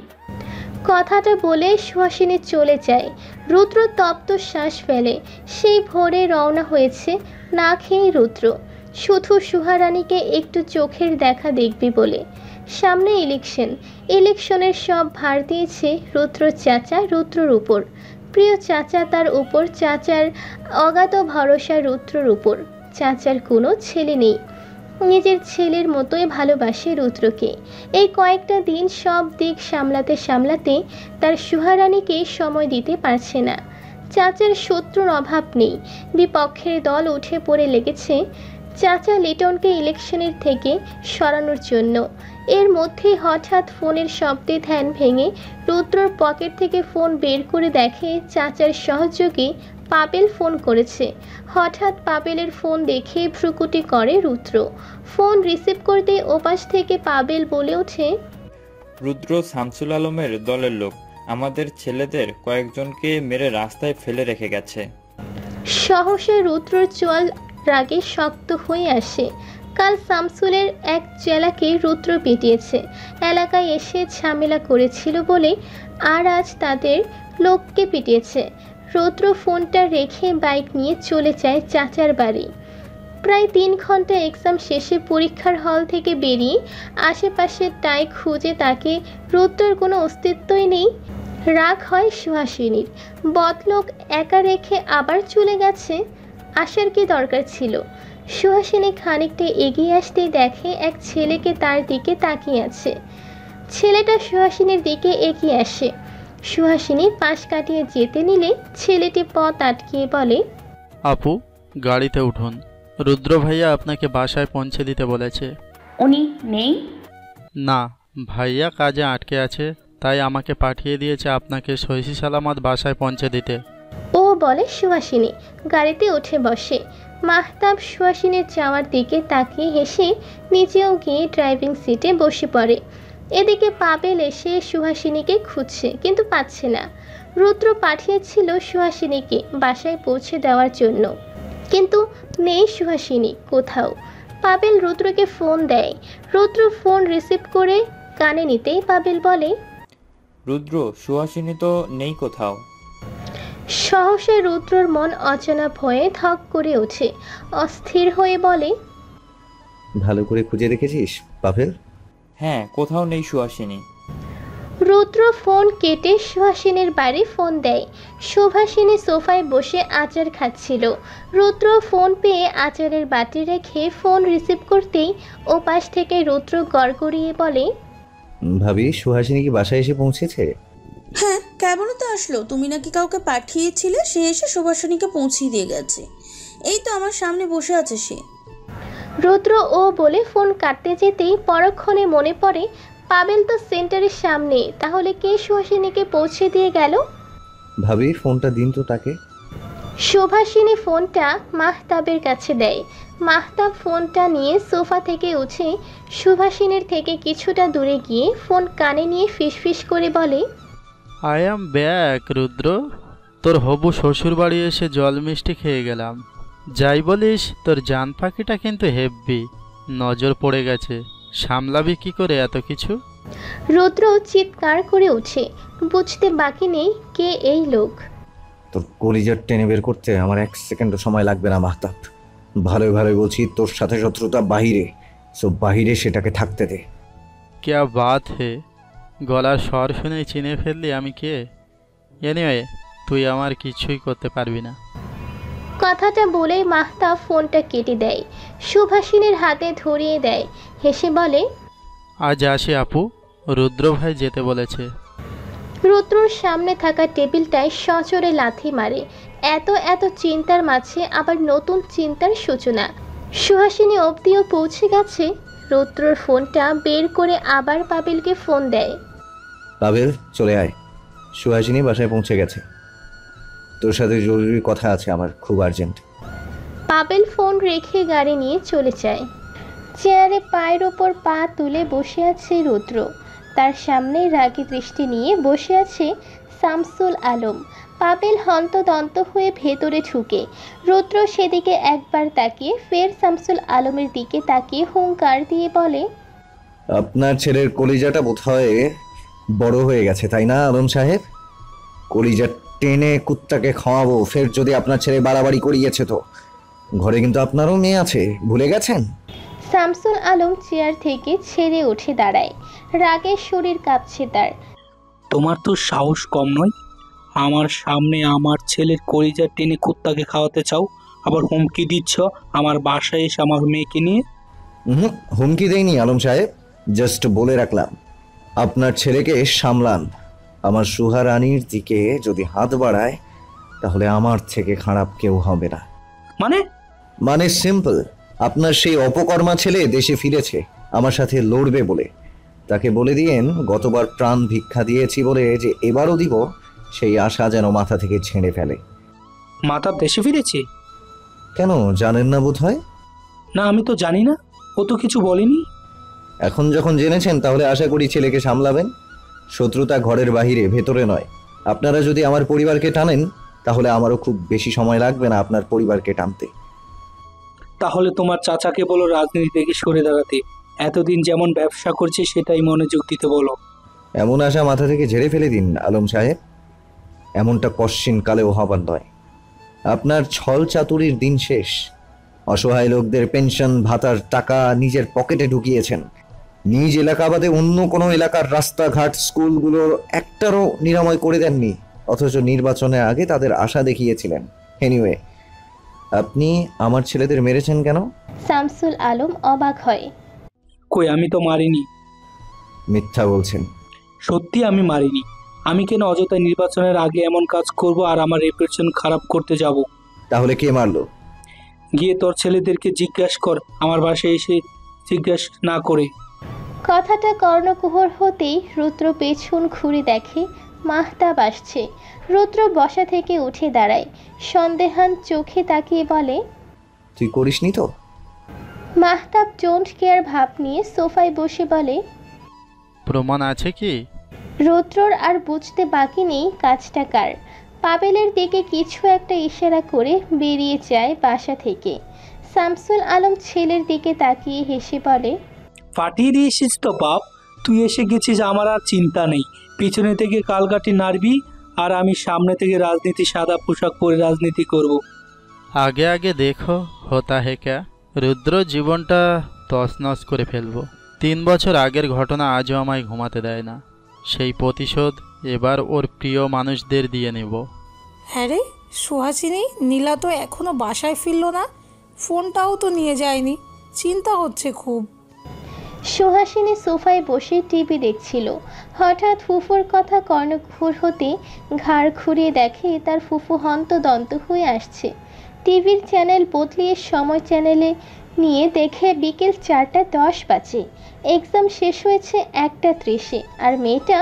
Speaker 1: কথাটা বলে সুহাসিনী চলে যায়। রুদ্র তপ্ত শ্বাস ফেলে। সেই ভোরে রওনা হয়েছে না খেয়ে রুদ্র, শুধু সুহারানীকে একটু চোখের দেখা দেখবি বলে। সামনে ইলেকশনের সব ভার দিয়েছে রুদ্র চাচা রুদ্রর উপর। প্রিয় চাচা তার উপর, চাচার অগাধ ভরসা রুদ্রর উপর। চাচার কোনো ছেলে নেই, নিজের ছেলের মতোই ভালোবাসে রুদ্রকে। এই কয়েকটা দিন সব দিক সামলাতে সামলাতে তার সুহারানীকে সময় দিতে পারছে না। চাচার শত্রুর অভাব নেই, বিপক্ষের দল উঠে পড়ে লেগেছে চাচা লিটনকে ইলেকশনের থেকে সরানোর জন্য। এর মধ্যেই হঠাৎ ফোনের শব্দে ধ্যান ভেঙে রুদ্রর পকেট থেকে ফোন বের করে দেখে চাচার সহযোগী পাবেল ফোন করেছে। হঠাৎ পাবেলের ফোন দেখে ভ্রুকুটি করে রুদ্র। ফোন রিসিভ করতে ওপাশ থেকে পাবেল বলে ওঠে,
Speaker 9: রুদ্র শামসুল আলমের দলের লোক আমাদের ছেলেদের কয়েকজনকে মেরে রাস্তায় ফেলে রেখে গেছে।
Speaker 1: সহসা রুদ্রর চোয়াল রাগে শক্ত হয়ে আসে। কাল শামসুলের এক চেলাকে রুদ্র পিটিয়েছে, এলাকায় এসে ঝামেলা করেছিল বলে, আর আজ তাদের লোককে পিটিয়েছে। রুদ্র ফোনটা রেখে বাইক নিয়ে চলে যায় চাচার বাড়ি। প্রায় 3 ঘন্টা এক্সাম শেষে পরীক্ষার হল থেকে বেরিয়ে আশেপাশে টাই খুঁজে তাকে রুদ্রর কোনো অস্তিত্বই নেই। রাগ হয় সুহাসিনীর, বদলোক একা রেখে আবার চলে গেছে। আসার কি দরকার ছিল? সুহাসিনী খানিকটা এগিয়ে আসতেই দেখে এক ছেলেকে তার দিকে তাকিয়ে আছে। ছেলেটা সুহাসিনীর দিকে এগিয়ে আসে। সুহাসিনী পাশ কাটিয়ে যেতে নিলে ছেলেটি পথ আটকিয়ে বলে,
Speaker 10: আপু, গাড়িতে উঠুন। রুদ্র ভাইয়া আপনাকে বাসায় পৌঁছে দিতে বলেছে।
Speaker 4: উনি নেই?
Speaker 10: না, ভাইয়া কাজে আটকে আছে, তাই আমাকে পাঠিয়ে দিয়েছে আপনাকে সহিহ সালামত বাসায় পৌঁছে দিতে।
Speaker 1: ও বলে সুহাসিনী গাড়িতে উঠে বসে। মাহতাব সুহাসিনীর যাওয়ার দিকে তাকিয়ে হেসে নিজেও গিয়ে ড্রাইভিং সিটে বসে পড়ে। এদিকে পাবেল এসে সুহাসিনীকে খুঁজছে, কিন্তু পাচ্ছে না। রুদ্র পাঠিয়েছিল সুহাসিনীকে বাসায় পৌঁছে দেওয়ার জন্য, কিন্তু নেই সুহাসিনী কোথাও। পাবেল রুদ্রকে ফোন দেয়। রুদ্র ফোন রিসিভ করে কানে নিতেই পাবেল বলে,
Speaker 9: রুদ্র, সুহাসিনী তো নেই কোথাও।
Speaker 1: সহসা রুদ্রর মন অজানা ভয়ে ধক করে ওঠে। অস্থির হয়ে বলে,
Speaker 2: ভালো করে খুঁজে দেখেছিস পাভেল?
Speaker 9: হ্যাঁ, কোথাও নেই সুহাসিনী।
Speaker 1: রুদ্র ফোন কেটে সুহাসিনীর বাড়ি ফোন দেয়। সুভাষিনী সোফায় বসে আচার খাচ্ছিল। রুদ্র ফোন পেয়ে আচারের বাটি রেখে ফোন রিসিভ করতেই ওপাশ থেকে রুদ্র গড়গড়িয়ে বলে,
Speaker 2: ভাবি, সুহাসিনী কি বাসায় এসে পৌঁছেছে?
Speaker 6: হ্যাঁ, কেমন তো আসলো? তুমি নাকি কাউকে পাঠিয়েছিলে, সে এসে সুভাষিনীকে পৌঁছিয়ে দিয়ে গেছে। এই তো আমার সামনে বসে আছে সে।
Speaker 1: রুদ্র ও বলে ফোন কাটতে যেতেই পরক্ষণে মনে পড়ে পাবেল তো সেন্টারের সামনে, তাহলে কে সুহাসিনীকে পৌঁছে দিয়ে গেল?
Speaker 2: ভাবি, ফোনটা দিন তো তাকে।
Speaker 1: সুভাষিনী ফোনটা মাহতাবের কাছে দেয়। মাহতাব ফোনটা নিয়ে সোফা থেকে উঠে সুভাষিনীর থেকে কিছুটা দূরে গিয়ে ফোন কানে নিয়ে ফিসফিস করে বলে,
Speaker 10: আই অ্যাম ব্যাক রুদ্র। তোর হবু শ্বশুর বাড়ি এসে জল মিষ্টি খেয়ে গেলাম। যাই বলিস, তোর জান পাখিটা কিন্তু হেব্বি, নজর পড়ে গেছে। সামলাবি কি করে এত কিছু?
Speaker 1: রুদ্র চিৎকার করে ওঠে। বুঝতে বাকি নেই কে এই লোক।
Speaker 2: তোর কলিজার টেনে বের করতে আমার 1 সেকেন্ডও সময় লাগবে না মাহতাব। ভালোই ভালোই বলছি, তোর সাথে শত্রুতা বাহিরে, সব বাহিরে সেটাকে থাকতে দে।
Speaker 10: ক্যা বাত হে, গলার স্বর শুনেই চিনে ফেললি আমি কে। এনিওয়ে, তুই আমার কিছুই করতে পারবি না।
Speaker 1: কথাটা বলে মাহতাব ফোনটা কেটে দেয়। সুভাষিনীর হাতে ধরিয়ে দেয়, হেসে বলে,
Speaker 10: আজ আসি আপু, রুদ্র ভাই যেতে বলেছে।
Speaker 1: রুদ্রর সামনে থাকা টেবিলটায় সজোরে লাথি মারে। এত চিন্তার মাঝে আবার নতুন চিন্তার সূচনা। সুহাসিনী অবধিও পৌঁছে গেছে। রুদ্রর ফোনটা বের করে আবার পাবেলকে ফোন দেয়।
Speaker 2: পাবেল, চলে আয়, সুহাসিনী বাসায় পৌঁছে গেছে। তোর সাথে জরুরি কথা আছে আমার, খুব আর্জেন্ট।
Speaker 1: পাবেল ফোন রেখে গাড়ি নিয়ে চলে যায়। চেয়ারে পায়ের ওপর পা তুলে বসে আছে রুদ্র। তার সামনে রাগী দৃষ্টি নিয়ে বসে আছে শামসুল আলম। পাবেল হন্তদন্ত হয়ে ভেতরে ঢুকে। রুদ্র সেদিকে একবার তাকিয়ে ফের শামসুল আলমের দিকে তাকিয়ে হুঙ্কার দিয়ে বলে,
Speaker 2: আপনার ছেলের কলিজাটা বোধহয় বড় হয়ে গেছে, তাই না আলম সাহেব? কলিজা টেনে কুত্তাকে খাওয়াবো, ফের যদি আপনার ছেলে বাড়াবাড়ি করিয়েছে তো ঘরে কিন্তু আপনারও মেয়ে আছে, ভুলে গেছেন?
Speaker 1: শামসুল আলম চেয়ার থেকে ছেড়ে উঠে দাঁড়ায়। রাগে শরীর কাঁপছে তার।
Speaker 11: তোমার তো সাহস কম নয়, আমার সামনে আমার ছেলের কলিজা টেনে কুত্তাকে খাওয়াতে চাও, আবার হুমকি দিচ্ছ আমার বাসায় এসে আমার মেয়েকে নিয়ে।
Speaker 2: হুমকি দেয়নি আলম সাহেব, জাস্ট বলে রাখলাম আপনার ছেলেকে সামলান। আমার সুহা রানীর দিকে যদি হাত বাড়ায় তাহলে আমার থেকে খারাপ কেউ হবে না। মানে সিম্পল, আপনার সেই অপকর্মা ছেলে দেশে ফিরেছে আমার সাথে লড়বে বলে। তাকে বলে দিয়েন গতবার প্রাণ ভিক্ষা দিয়েছি বলে যে এবারও দিব, সেই আশা যেন মাথা থেকে ছেড়ে ফেলে।
Speaker 11: মাতা দেশে ফিরেছে?
Speaker 2: কেন জানেন না বোধ হয়?
Speaker 11: না, আমি তো জানি না, ও তো কিছু বলেনি।
Speaker 2: এখন যখন জেনেছেন তাহলে আশা করি ছেলেকে সামলাবেন। শত্রুতা ঘরের বাহিরে, ভেতরে নয়। আপনারা যদি আমার পরিবারকে টানেন তাহলে আমারও খুব বেশি সময় লাগবে না আপনার পরিবারকে টানতে।
Speaker 11: তাহলে তোমার চাচাকে বলো রাজনীতি থেকে সরে দাঁড়াতে। এতদিন যেমন ব্যবসা করছে সেটাই মনোযোগ দিতে বলো।
Speaker 3: এমন আশা মাথা থেকে ঝেড়ে ফেলে দিন আলম সাহেব। এমনটা কশ্চিন কালেও হবার নয়। আপনার ছল চাতুরির দিন শেষ। অসহায় লোকদের পেনশন ভাতার টাকা নিজের পকেটে ঢুকিয়েছেন। নিজ এলাকা বাদে অন্য কোনো এলাকার রাস্তাঘাট স্কুলগুলোর একটারও নিরাময় করে দেননি, অথচ নির্বাচনের আগে তাদের আশা দেখিয়েছিলেন। এনিওয়ে, আপনি আমার ছেলেদের মেরেছেন কেন?
Speaker 1: শামসুল আলম অবাক হয়।
Speaker 11: কই, আমি তো মারিনি।
Speaker 3: মিথ্যা বলছেন।
Speaker 11: সত্যি আমি মারিনি। আমি কেন অযথা নির্বাচনের আগে এমন কাজ করব আর আমার রেপুটেশন খারাপ করতে যাব?
Speaker 3: তাহলে কে মারলো?
Speaker 11: গিয়ে তোর ছেলেদেরকে জিজ্ঞাসা কর, আমার বাসায় এসে জিজ্ঞাসা না করে।
Speaker 1: কথাটা কর্ণকুহর হতেই রুদ্র পেছন ঘুরে দেখে মাহতাব আসছে। রুদ্র বসা থেকে উঠে দাঁড়ায়, সন্দেহান চোখে তাকিয়ে বলে,
Speaker 3: তুই করিসনি তো?
Speaker 1: মাহতাব ডোন্ট কেয়ার ভাব নিয়ে সোফায় বসে বলে,
Speaker 10: প্রমাণ আছে কি?
Speaker 1: রুদ্রর আর বুঝতে বাকি নেই কাজটা কার। পাবেলের দিকে কিছু একটা ইশারা করে বেরিয়ে যায় বাসা থেকে। শামসুল আলম ছেলের দিকে তাকিয়ে হেসে বলে,
Speaker 11: ফাটিয়ে দিয়েছিস তো বাপ, তুই এসে গেছিস, আমার আর চিন্তা নেই। পিছনে থেকে কালগাটি নাড়বি আর আমি সামনে থেকে রাজনীতি সাদা পোশাক পরে রাজনীতি করব।
Speaker 10: আগে আগে দেখো হতা হে ক্যা। রুদ্র জীবনটা তছনছ করে ফেলবো। 3 বছর আগের ঘটনা আজও আমায় ঘুমাতে দেয় না। সেই প্রতিশোধ এবার ওর প্রিয় মানুষদের দিয়ে নেব।
Speaker 12: হ্যাঁ রে সুহাসিনী, নীলা তো এখনো বাসায় ফিরল না, ফোনটাও তো নিয়ে যায়নি, চিন্তা হচ্ছে খুব।
Speaker 1: সুহাসিনী সোফায় বসে টিভি দেখছিল। হঠাৎ ফুফুর কথা কর্ণকুহর হতে ঘাড় ঘুরিয়ে দেখে তার ফুফু হন্তদন্ত হয়ে আসছে। টিভির চ্যানেল বদলিয়ে সময় চ্যানেলে নিয়ে দেখে বিকেল 4:10 বাজে। এক্সাম শেষ হয়েছে 1:30-এ, আর মেয়েটা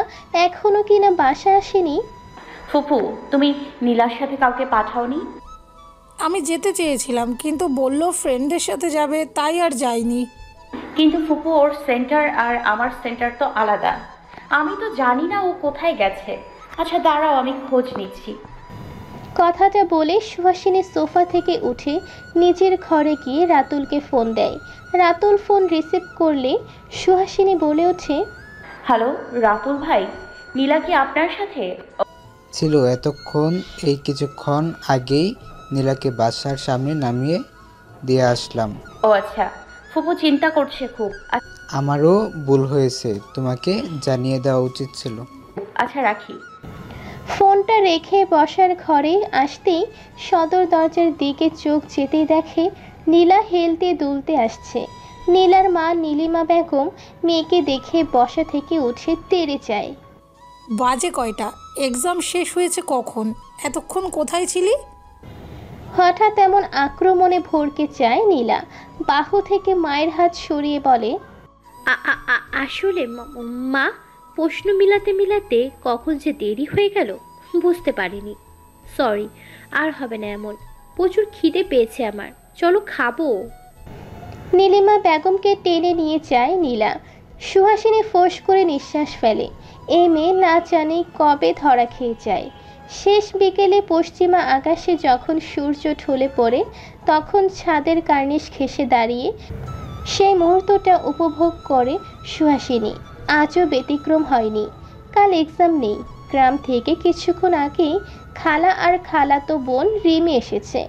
Speaker 1: এখনও কিনা বাসা আসেনি।
Speaker 4: ফুফু, তুমি নীলার সাথে কাউকে পাঠাওনি?
Speaker 12: আমি যেতে চেয়েছিলাম, কিন্তু বলল ফ্রেন্ডের সাথে যাবে, তাই আর যাইনি।
Speaker 4: কিন্তু ফুফু, ওর সেন্টার আর আমার সেন্টার তো আলাদা। আমি তো জানি না ও কোথায় গেছে। আচ্ছা দাঁড়াও, আমি খোঁজ নিচ্ছি।
Speaker 1: কথাটা বলে সুহাসিনী সোফা থেকে উঠে নিজের ঘরে গিয়ে রাতুলকে ফোন দেয়। রাতুল ফোন রিসিভ করলে সুহাসিনী বলে ওঠে,
Speaker 4: হ্যালো রাতুল ভাই, নীলা কি আপনার সাথে?
Speaker 13: ছিল এতক্ষণ। এই কিছুক্ষণ আগেই নীলাকে বাসার সামনে নামিয়ে দিয়ে আসলাম।
Speaker 4: ও আচ্ছা, ফুফু চিন্তা করছে খুব।
Speaker 13: আমারও ভুল হয়েছে, তোমাকে জানিয়ে দেওয়া উচিত ছিল।
Speaker 4: আচ্ছা রাখি।
Speaker 1: ফোনটা রেখে বসার ঘরে আসতেই সদর দরজার দিকে চোখ যেতেই দেখে নীলা হেলতে দুলতে আসছে। নীলার মা নীলিমা বেগম মেয়েকে দেখে বসা থেকে উঠে তেড়ে যায়।
Speaker 12: বাজে কয়টা? এক্সাম শেষ হয়েছে কখন? এতক্ষণ কোথায় ছিলি?
Speaker 1: হঠাৎ এমন আক্রমণে ভরকে চায় নীলা। বাহু থেকে মায়ের হাত সরিয়ে বলে,
Speaker 7: আসলে মা, প্রশ্ন মিলাতে মিলাতে কখন যে দেরি হয়ে গেল বুঝতে পারিনি। সরি, আর হবে না এমন। প্রচুর খিদে পেয়েছে আমার, চলো খাবো।
Speaker 1: নীলিমা বেগমকে টেনে নিয়ে যায় নীলা। সুহাসিনী ফোঁস করে নিঃশ্বাস ফেলে। এই মেয়ে না জানে কবে ধরা খেয়ে যায়। শেষ বিকেলে পশ্চিমা আকাশে যখন সূর্য ঢলে পড়ে, তখন ছাদের কার্নিশ ঘেঁষে দাঁড়িয়ে সেই মুহূর্তটা উপভোগ করে সুহাসিনী। আজও ব্যতিক্রম হয়নি। কাল এক্সাম নেই। গ্রাম থেকে কিছুক্ষণ আগেই খালা আর খালাতো বোন রিমি এসেছে।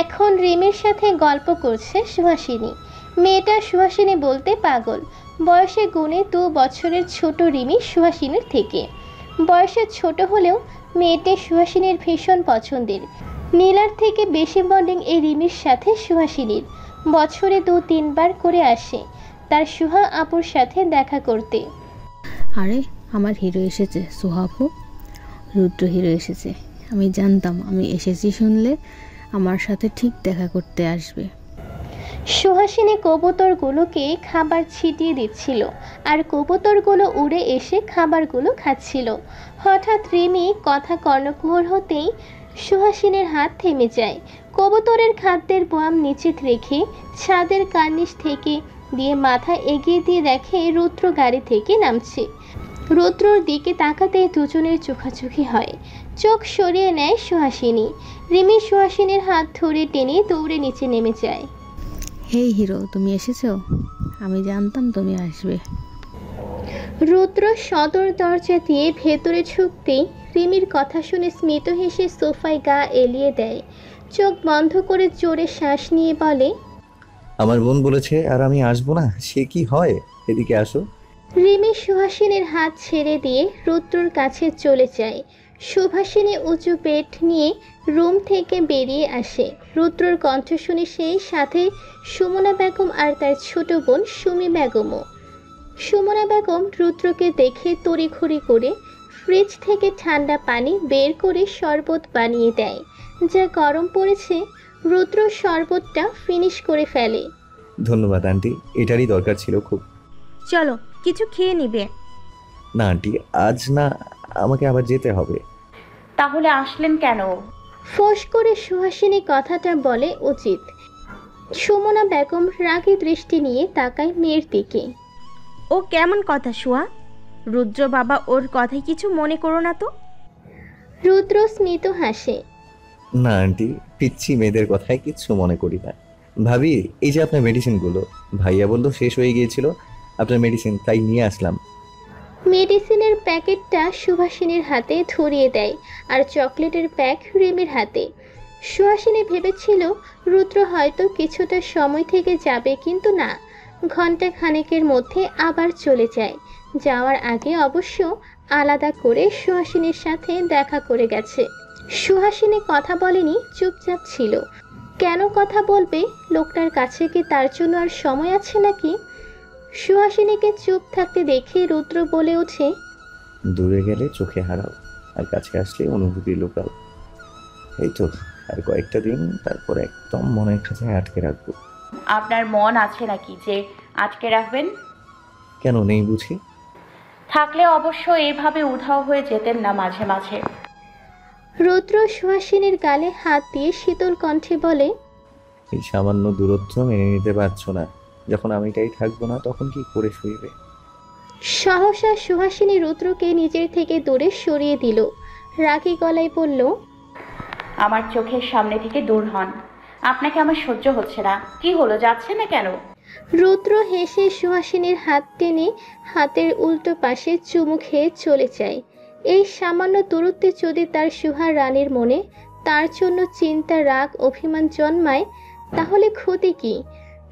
Speaker 1: এখন রিমির সাথে গল্প করছে সুহাসিনী। মেয়েটা সুহাসিনী বলতে পাগল। বয়সে গুণে 2 বছরের ছোট রিমি সুহাসিনীর থেকে। বয়সে ছোট হলেও মেয়েটি সুহাসিনীর ভীষণ পছন্দের। নীলার থেকে বেশি বন্ডিং এই রিমির সাথে সুহাসিনীর। বছরে 2-3 বার করে আসে তার সুহা আপুর সাথে দেখা করতে।
Speaker 14: আরে আমার হিরো এসেছে, সোহাপু। রুদ্র হিরো এসেছে। আমি জানতাম আমি এসেছি শুনলে আমার সাথে ঠিক দেখা করতে আসবে।
Speaker 1: সুহাসিনী কবুতরগুলোকে খাবার ছিটিয়ে দিচ্ছিল আর কবুতরগুলো উড়ে এসে খাবারগুলো খাচ্ছিল। হঠাৎ রিমি কথা কর্ণকুহর হতেই সুহাসিনীর হাত থেমে যায়। কবুতরের খাদ্যের বয়াম নিচে রেখে ছাদের কার্নিশ থেকে দিয়ে মাথা এগিয়ে দিয়ে দেখে রুদ্র গাড়ি থেকে নামছে। রুদ্রর দিকে তাকাতে দুজনের চোখাচোখি হয়। চোখ সরিয়ে নেয় সুহাসিনী। রিমি সুহাসিনীর হাত ধরে টেনে দৌড়ে নিচে নেমে যায়।
Speaker 14: হেই হিরো, তুমি এসেছো? আমি জানতাম তুমি আসবে।
Speaker 1: রুদ্র সদর দরজা দিয়ে ভেতরে ঢুকতেই রিমির কথা শুনে স্মিত হেসে সোফায় গা এলিয়ে দেয়। চোখ বন্ধ করে জোরে শ্বাস নিয়ে বলে,
Speaker 3: আমার বোন বলেছে আর আমি আসবো না, সে কি হয়? এদিকে আসো।
Speaker 1: রিমি সুহাসিনীর হাত ছেড়ে দিয়ে রুদ্রর কাছে চলে যায়। সুভাষিনী উঁচু পেট নিয়ে রুম থেকে বেরিয়ে আসে। রুদ্রর কণ্ঠ শুনে সেই সাথে সুমনা বেগম আর তার ছোট বোন সুমি বেগমও। সুমনা বেগম রুদ্রকে দেখে তড়িঘড়ি করে ফ্রিজ থেকে ঠান্ডা পানি বের করে শরবত বানিয়ে দেয়। যা গরম পড়েছে, রুদ্র শরবতটা ফিনিশ করে ফেলে।
Speaker 3: ধন্যবাদ আন্টি, এটারই দরকার ছিল খুব।
Speaker 15: চলো কিছু খেয়ে নিবে।
Speaker 3: না আন্টি, আজ না, আমাকে আবার যেতে হবে।
Speaker 4: তাহলে আসলেন কেন?
Speaker 1: ফোঁস করে সুহাসিনী কথাটা বলে উচিত। সুমনা বেগম রাগী দৃষ্টি নিয়ে তাকায় মেয়ের দিকে।
Speaker 15: ও কেমন কথা শুয়া? রুদ্র বাবা ওর কথায় কিছু মনে করো না তো।
Speaker 1: রুদ্র স্মিত হাসে।
Speaker 3: না আন্টি, পিচ্ছি মেয়েদের কথায় কিচ্ছু মনে করি না। ভাবি, এই যে আপনার মেডিসিনগুলো, ভাইয়া বললো শেষ হয়ে গিয়েছিল আপনার মেডিসিন, তাই নিয়ে আসলাম।
Speaker 1: মেডিসিনের প্যাকেটটা সুভাষিনীর হাতে ধরিয়ে দেয় আর চকলেটের প্যাক রিমির হাতে। সুহাসিনী ভেবেছিল রুদ্র হয়তো কিছুটা সময় থেকে যাবে, কিন্তু না, ঘন্টা খানেকের মধ্যে আবার চলে যায়। যাওয়ার আগে অবশ্য আলাদা করে সুহাসিনীর সাথে দেখা করে গেছে। সুহাসিনী কথা বলেনি, চুপচাপ ছিল। কেন কথা বলবে? লোকটার কাছে কি তার জন্য আর সময় আছে নাকি? সুহাসিনীকে চুপ থাকতে দেখে রুদ্র বলে ওঠে,
Speaker 2: দূরে গেলে চোখে হারাও, আর কাছে আসলে অনুভূতি লুকাও। এই তো আর কয়েকটা দিন, তারপর একদম মনের কাছে আটকে রাখবো।
Speaker 4: আপনার মন আছে নাকি যে আটকে রাখবেন?
Speaker 2: কেন নেই বুঝি?
Speaker 4: থাকলে অবশ্য এভাবে উধাও হয়ে যেতেন না মাঝে মাঝে।
Speaker 1: রুদ্র সুহাসিনীর গালে হাত দিয়ে শীতল কণ্ঠে বলে,
Speaker 2: এই সামান্য দূরত্ব মেনে নিতে পারছো না, যখন আমিটাই থাকবো না তখন কি করে শুইবে?
Speaker 1: সহসা সুহাসিনী রুদ্রকে নিজের থেকে দূরে সরিয়ে দিল। রাগী গলায় বলল,
Speaker 4: আমার চোখের সামনে থেকে দূর হন, আপনাকে আমার সহ্য হচ্ছে না। কি হলো, যাচ্ছে না কেন?
Speaker 1: রুদ্র হেসে সুহাসিনীর হাত টেনে হাতের উল্টো পাশে চুমু খেয়ে চলে যায়। এই সামান্য দূরত্বে যদি তার সুহা রানীর মনে তার জন্য চিন্তা, রাগ, অভিমান জন্মায়, তাহলে ক্ষতি কি?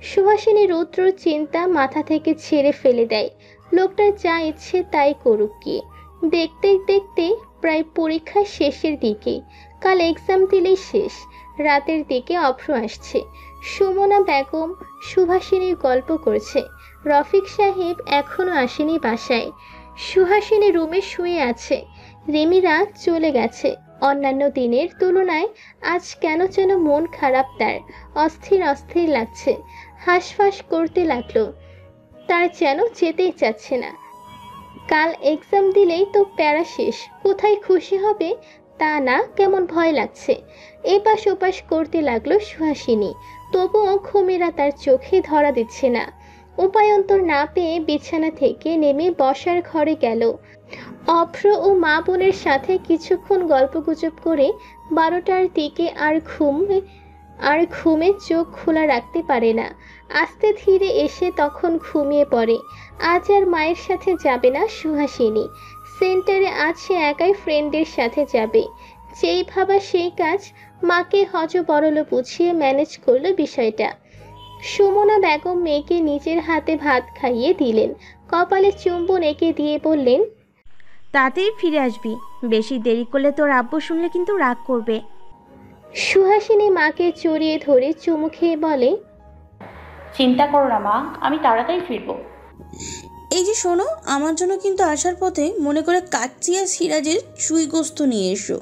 Speaker 1: সুহাসিনী রুদ্রর চিন্তা মাথা থেকে ছেড়ে ফেলে দেয়। লোকটার যা ইচ্ছে তাই করুক কি। দেখতে দেখতে প্রায় পরীক্ষা শেষের দিকে। কাল এক্সাম দিলেই শেষ। রাতের দিকে অভ্র আসছে। সুমনা বেগম সুহাসিনীর গল্প করছে। রফিক সাহেব এখনো আসেনি বাসায়। সুহাসিনী রুমে শুয়ে আছে। রিমিরা চলে গেছে। অন্যান্য দিনের তুলনায় আজ কেন যেন মন খারাপ তার। অস্থির অস্থির লাগছে। হাঁসফাঁস করতে লাগলো। তার যেন যেতেই চাচ্ছে না। কাল এক্সাম দিলেই তো প্যারা শেষ। কোথায় খুশি হবে তা না, কেমন ভয় লাগছে। এপাশ ওপাশ করতে লাগলো সুহাসিনী। তবুও ঘুমেরা তার চোখে ধরা দিচ্ছে না। উপায়ন্তর না পেয়ে বিছানা থেকে নেমে বসার ঘরে গেল। অভ্র ও মা বোনের সাথে কিছুক্ষণ গল্পগুজব করে 12টার দিকে আর ঘুমে চোখ খোলা রাখতে পারে না। আস্তে ধীরে এসে তখন ঘুমিয়ে পড়ে। আজ আর মায়ের সাথে যাবে না সুহাসিনী। সেন্টারে আজ সে একাই ফ্রেন্ডদের সাথে যাবে। যেই ভাবা সেই কাজ। মাকে হজবরল বুঝিয়ে ম্যানেজ করলো বিষয়টা। সুমনা বেগম মেয়েকে নিজের হাতে ভাত খাইয়ে দিলেন। কপালে চুম্বন এঁকে দিয়ে বললেন,
Speaker 15: তাড়াতাড়ি ফিরে আসবি, বেশি দেরি করলে তোর আব্বু শুনলে কিন্তু রাগ করবে।
Speaker 1: সুহাসিনী মাকে জড়িয়ে ধরে চুমু খেয়ে বলে,
Speaker 4: চিন্তা করো না মা, আমি তাড়াতাড়ি ফিরবো।
Speaker 6: এই যে শোনো, আমার জন্য কিন্তু আসার পথে মনে করে কাচ্চি আর সিরাজের চুই গোস্ত নিয়ে এসো।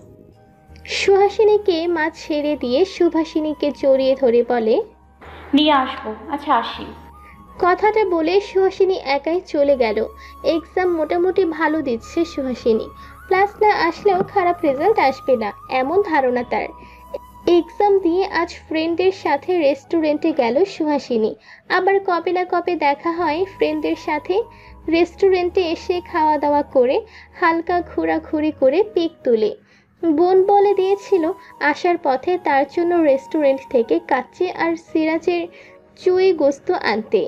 Speaker 1: সুহাসিনীকে মা ছেড়ে দিয়ে সুভাষিনীকে জড়িয়ে ধরে বলে,
Speaker 4: নিয়ে আসবো। আচ্ছা আসি।
Speaker 1: কথাটা বলে সুহাসিনী একাই চলে গেল। এক্সাম মোটামুটি ভালো দিচ্ছে সুহাসিনী। প্লাস না আসলেও খারাপ রেজাল্ট আসবে না এমন ধারণা তার। এক্সাম দিয়ে আজ ফ্রেন্ডদের সাথে রেস্টুরেন্টে গেল সুহাসিনী। আবার কবে না কবে দেখা হয় ফ্রেন্ডদের সাথে। রেস্টুরেন্টে এসে খাওয়া দাওয়া করে হালকা ঘোরাঘুরি করে পিক তুলে। বোন বলে দিয়েছিল আসার পথে তার জন্য রেস্টুরেন্ট থেকে কাচ্চি আর সিরাজের চুই গোস্ত আনতে।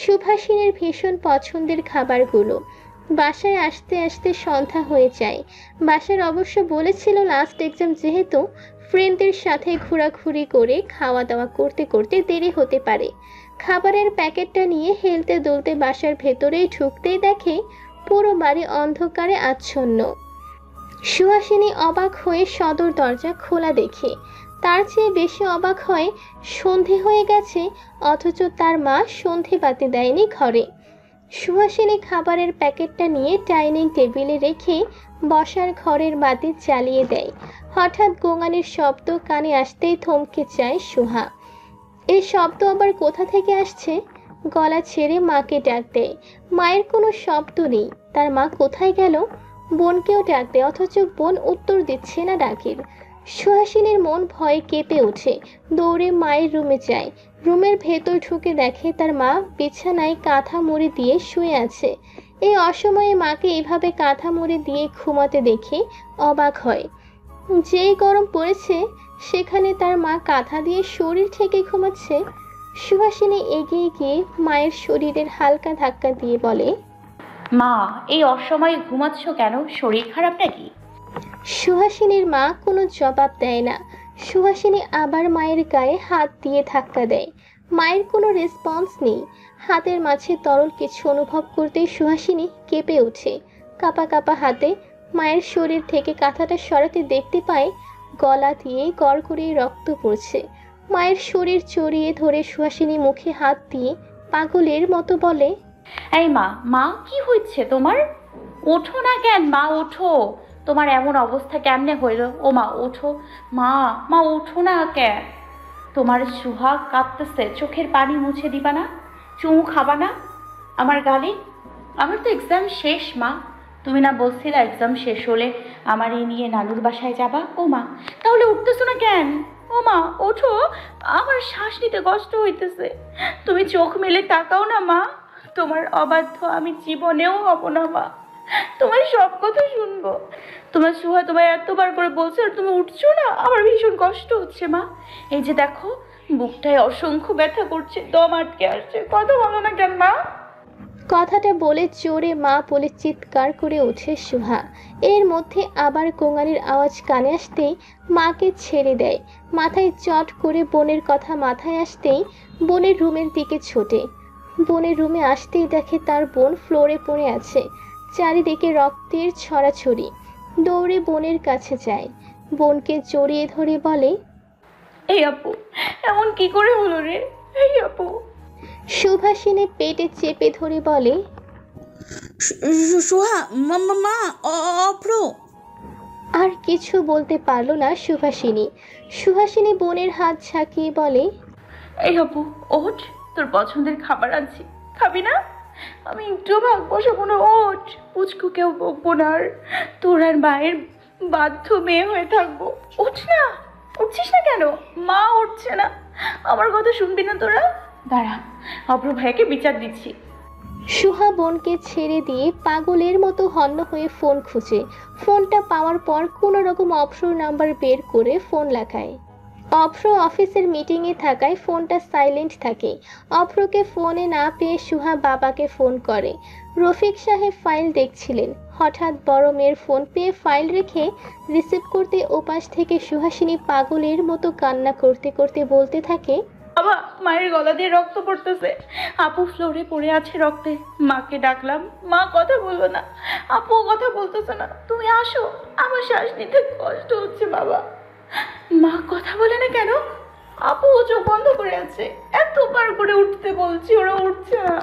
Speaker 1: সুভাষিনীর ভীষণ পছন্দের খাবারগুলো। বাসায় আসতে আসতে সন্ধ্যা হয়ে যায়। বাসার অবশ্য বলেছিল লাস্ট এক্সাম যেহেতু ফ্রেন্ডদের সাথে ঘোরাঘুরি করে খাওয়া দাওয়া করতে করতে দেরি হতে পারে। খাবারের প্যাকেটটা নিয়ে হেলতে দুলতে বাসার ভেতরেই ঢুকতেই দেখে পুরো বাড়ি অন্ধকারে আচ্ছন্ন। সুহাসিনী অবাক হয়ে সদর দরজা খোলা দেখে। তার চেয়ে বেশি অবাক হয় সন্ধে হয়ে গেছে অথচ তার মা সন্ধে বাতি দেয়নি ঘরে। সুহাসিনী খাবারের প্যাকেটটা নিয়ে ডাইনিং টেবিলে রেখে বসার ঘরের বাতি জ্বালিয়ে দেয়। হঠাৎ গোঙানির শব্দ কানে আসতেই থমকে যায় সুহা। এই শব্দ আবার কোথা থেকে আসছে? গলা ছেড়ে মাকে ডাক দেয়। মায়ের কোনো শব্দ নেই। তার মা কোথায় গেল? বোনকেও ডাক দেয় অথচ বোন উত্তর দিচ্ছে না ডাকের। সুহাসিনীর মন ভয়ে কেঁপে ওঠে। দৌড়ে মায়ের রুমে যায়। রুমের ভেতর ঢুকে দেখে তার মা বিছানায় কাঁথা মুড়ি দিয়ে শুয়ে আছে। এই অসময়ে মাকে এভাবে কাঁথা মুড়ি দিয়ে ঘুমাতে দেখে অবাক হয়। যেই গরম পড়েছে সেখানে তার মা কাঁথা দিয়ে শরীর ঠেকে ঘুমাচ্ছে। সুহাসিনী এগিয়ে গিয়ে মায়ের শরীরের হালকা ধাক্কা দিয়ে বলে,
Speaker 4: মা এই অসময়ে ঘুমাচ্ছ কেন? শরীর খারাপ নাকি?
Speaker 1: সুহাসিনীর মা কোনো জবাব দেয় না। সুহাসিনী আবার মায়ের গায়ে হাত দিয়ে ধাক্কা দেয়। মায়ের কোনো রেসপন্স নেই। হাতের মাঝে তরল কিছু অনুভব করতেই সুহাসিনী কেঁপে ওঠে। কাঁপা কাঁপা হাতে মায়ের শরীর থেকে কাঁথাটা সরাতে দেখতে পায় গলা দিয়ে গড়গড়িয়ে রক্ত পড়ছে। মায়ের শরীর চড়িয়ে ধরে সুহাসিনী মুখে হাত দিয়ে পাগলের মতো বলে,
Speaker 4: এই মা, মা কি হচ্ছে তোমার? ওঠো না কেন মা, ওঠো। তোমার এমন অবস্থা কেমনে হইল? ও মা ওঠো, মা মা ওঠো না কেন? তোমার সুহা কাঁপতেছে, চোখের পানি মুছে দিবা না? চুমু খাবা না আমার গালে? আমার তো এক্সাম শেষ মা। তুমি না বলছিলে এক্সাম শেষ হলে আমার এই নিয়ে নানুর বাসায় যাবা? ও মা তাহলে উঠতেছো না কেন? ও মা ওঠো, আমার শ্বাস নিতে কষ্ট হইতেছে। তুমি চোখ মেলে তাকাও না মা। তোমার অবাধ্য আমি জীবনেও হব না মা। তোমার সব কথা শুনবো। তোমার সুহা তোমায় এতবার করে বলছে আর তুমি উঠছো না। আমার ভীষণ কষ্ট হচ্ছে মা। এই যে দেখো বুকটায় অসংখ্য ব্যথা করছে, দম আটকে আসছে। কথা বলো না কেন মা?
Speaker 1: কথাটা বলে জোরে মা বলে চিৎকার করে ওঠে সুহা। এর মধ্যে আবার গোঙানির আওয়াজ কানে আসতেই মাকে ছেড়ে দেয়। মাথায় চট করে বোনের কথা মাথায় আসতেই বোনের রুমের দিকে ছোটে। বোনের রুমে আসতেই দেখে তার বোন ফ্লোরে পড়ে আছে, চারিদিকে রক্তের ছড়াছড়ি। দৌড়ে বোনের কাছে যায়, বোনকে জড়িয়ে ধরে বলে,
Speaker 4: এই আপু এমন কি করে হলো রে? এই আপু।
Speaker 1: সুভাষিনী পেটে চেপে ধরে বলে,
Speaker 6: সুহা মা অপ্র।
Speaker 1: আর কিছু বলতে পারল না সুভাষিনী। সুহাসিনী বোনের হাত ঝাঁকিয়ে বলে,
Speaker 4: এই আপু ওঠ, তোর পছন্দের খাবার আনছি, খাবি না? আমি একটু ভাগ বসাবো না, ওঠ। পুচকু কেউ বকবো না, আর তোর আর মায়ের বাধ্য মেয়ে হয়ে থাকবো। উঠ না, উঠছিস না কেন? মা উঠছে না, আমার কথা শুনবি না তোরা? দাঁড়া, অপ্র ভাইকে বিচার দিচ্ছি।
Speaker 1: সুহা বোনকে ছেড়ে দিয়ে পাগলের মতো হন্য হয়ে ফোন খুঁজে। ফোনটা পাওয়ার পর কোনো রকম অপ্রর নাম্বার বের করে ফোন লাগায়। অপ্র অফিসের মিটিংয়ে থাকায় ফোনটা সাইলেন্ট থাকে। অপ্রকে ফোনে না পেয়ে সুহা বাবাকে ফোন করে। রফিক সাহেব ফাইল দেখছিলেন। হঠাৎ বড় মেয়ের ফোন পেয়ে ফাইল রেখে রিসিভ করতে ওপাশ থেকে সুহাসিনী পাগলের মতো কান্না করতে করতে বলতে থাকে,
Speaker 4: বাবা মায়ের গলা দিয়ে রক্ত পড়তেছে, আপু ফ্লোরে পড়ে আছে রক্তে। মাকে ডাকলাম, মা কথা বললো না, আপু কথা বলতেছে না। তুমি আসো, আমার শ্বাস নিতে কষ্ট হচ্ছে বাবা। মা কথা বলে না কেন? আপু চোখ বন্ধ করে আছে, এতবার করে উঠতে বলছি, ওরা উঠছে না।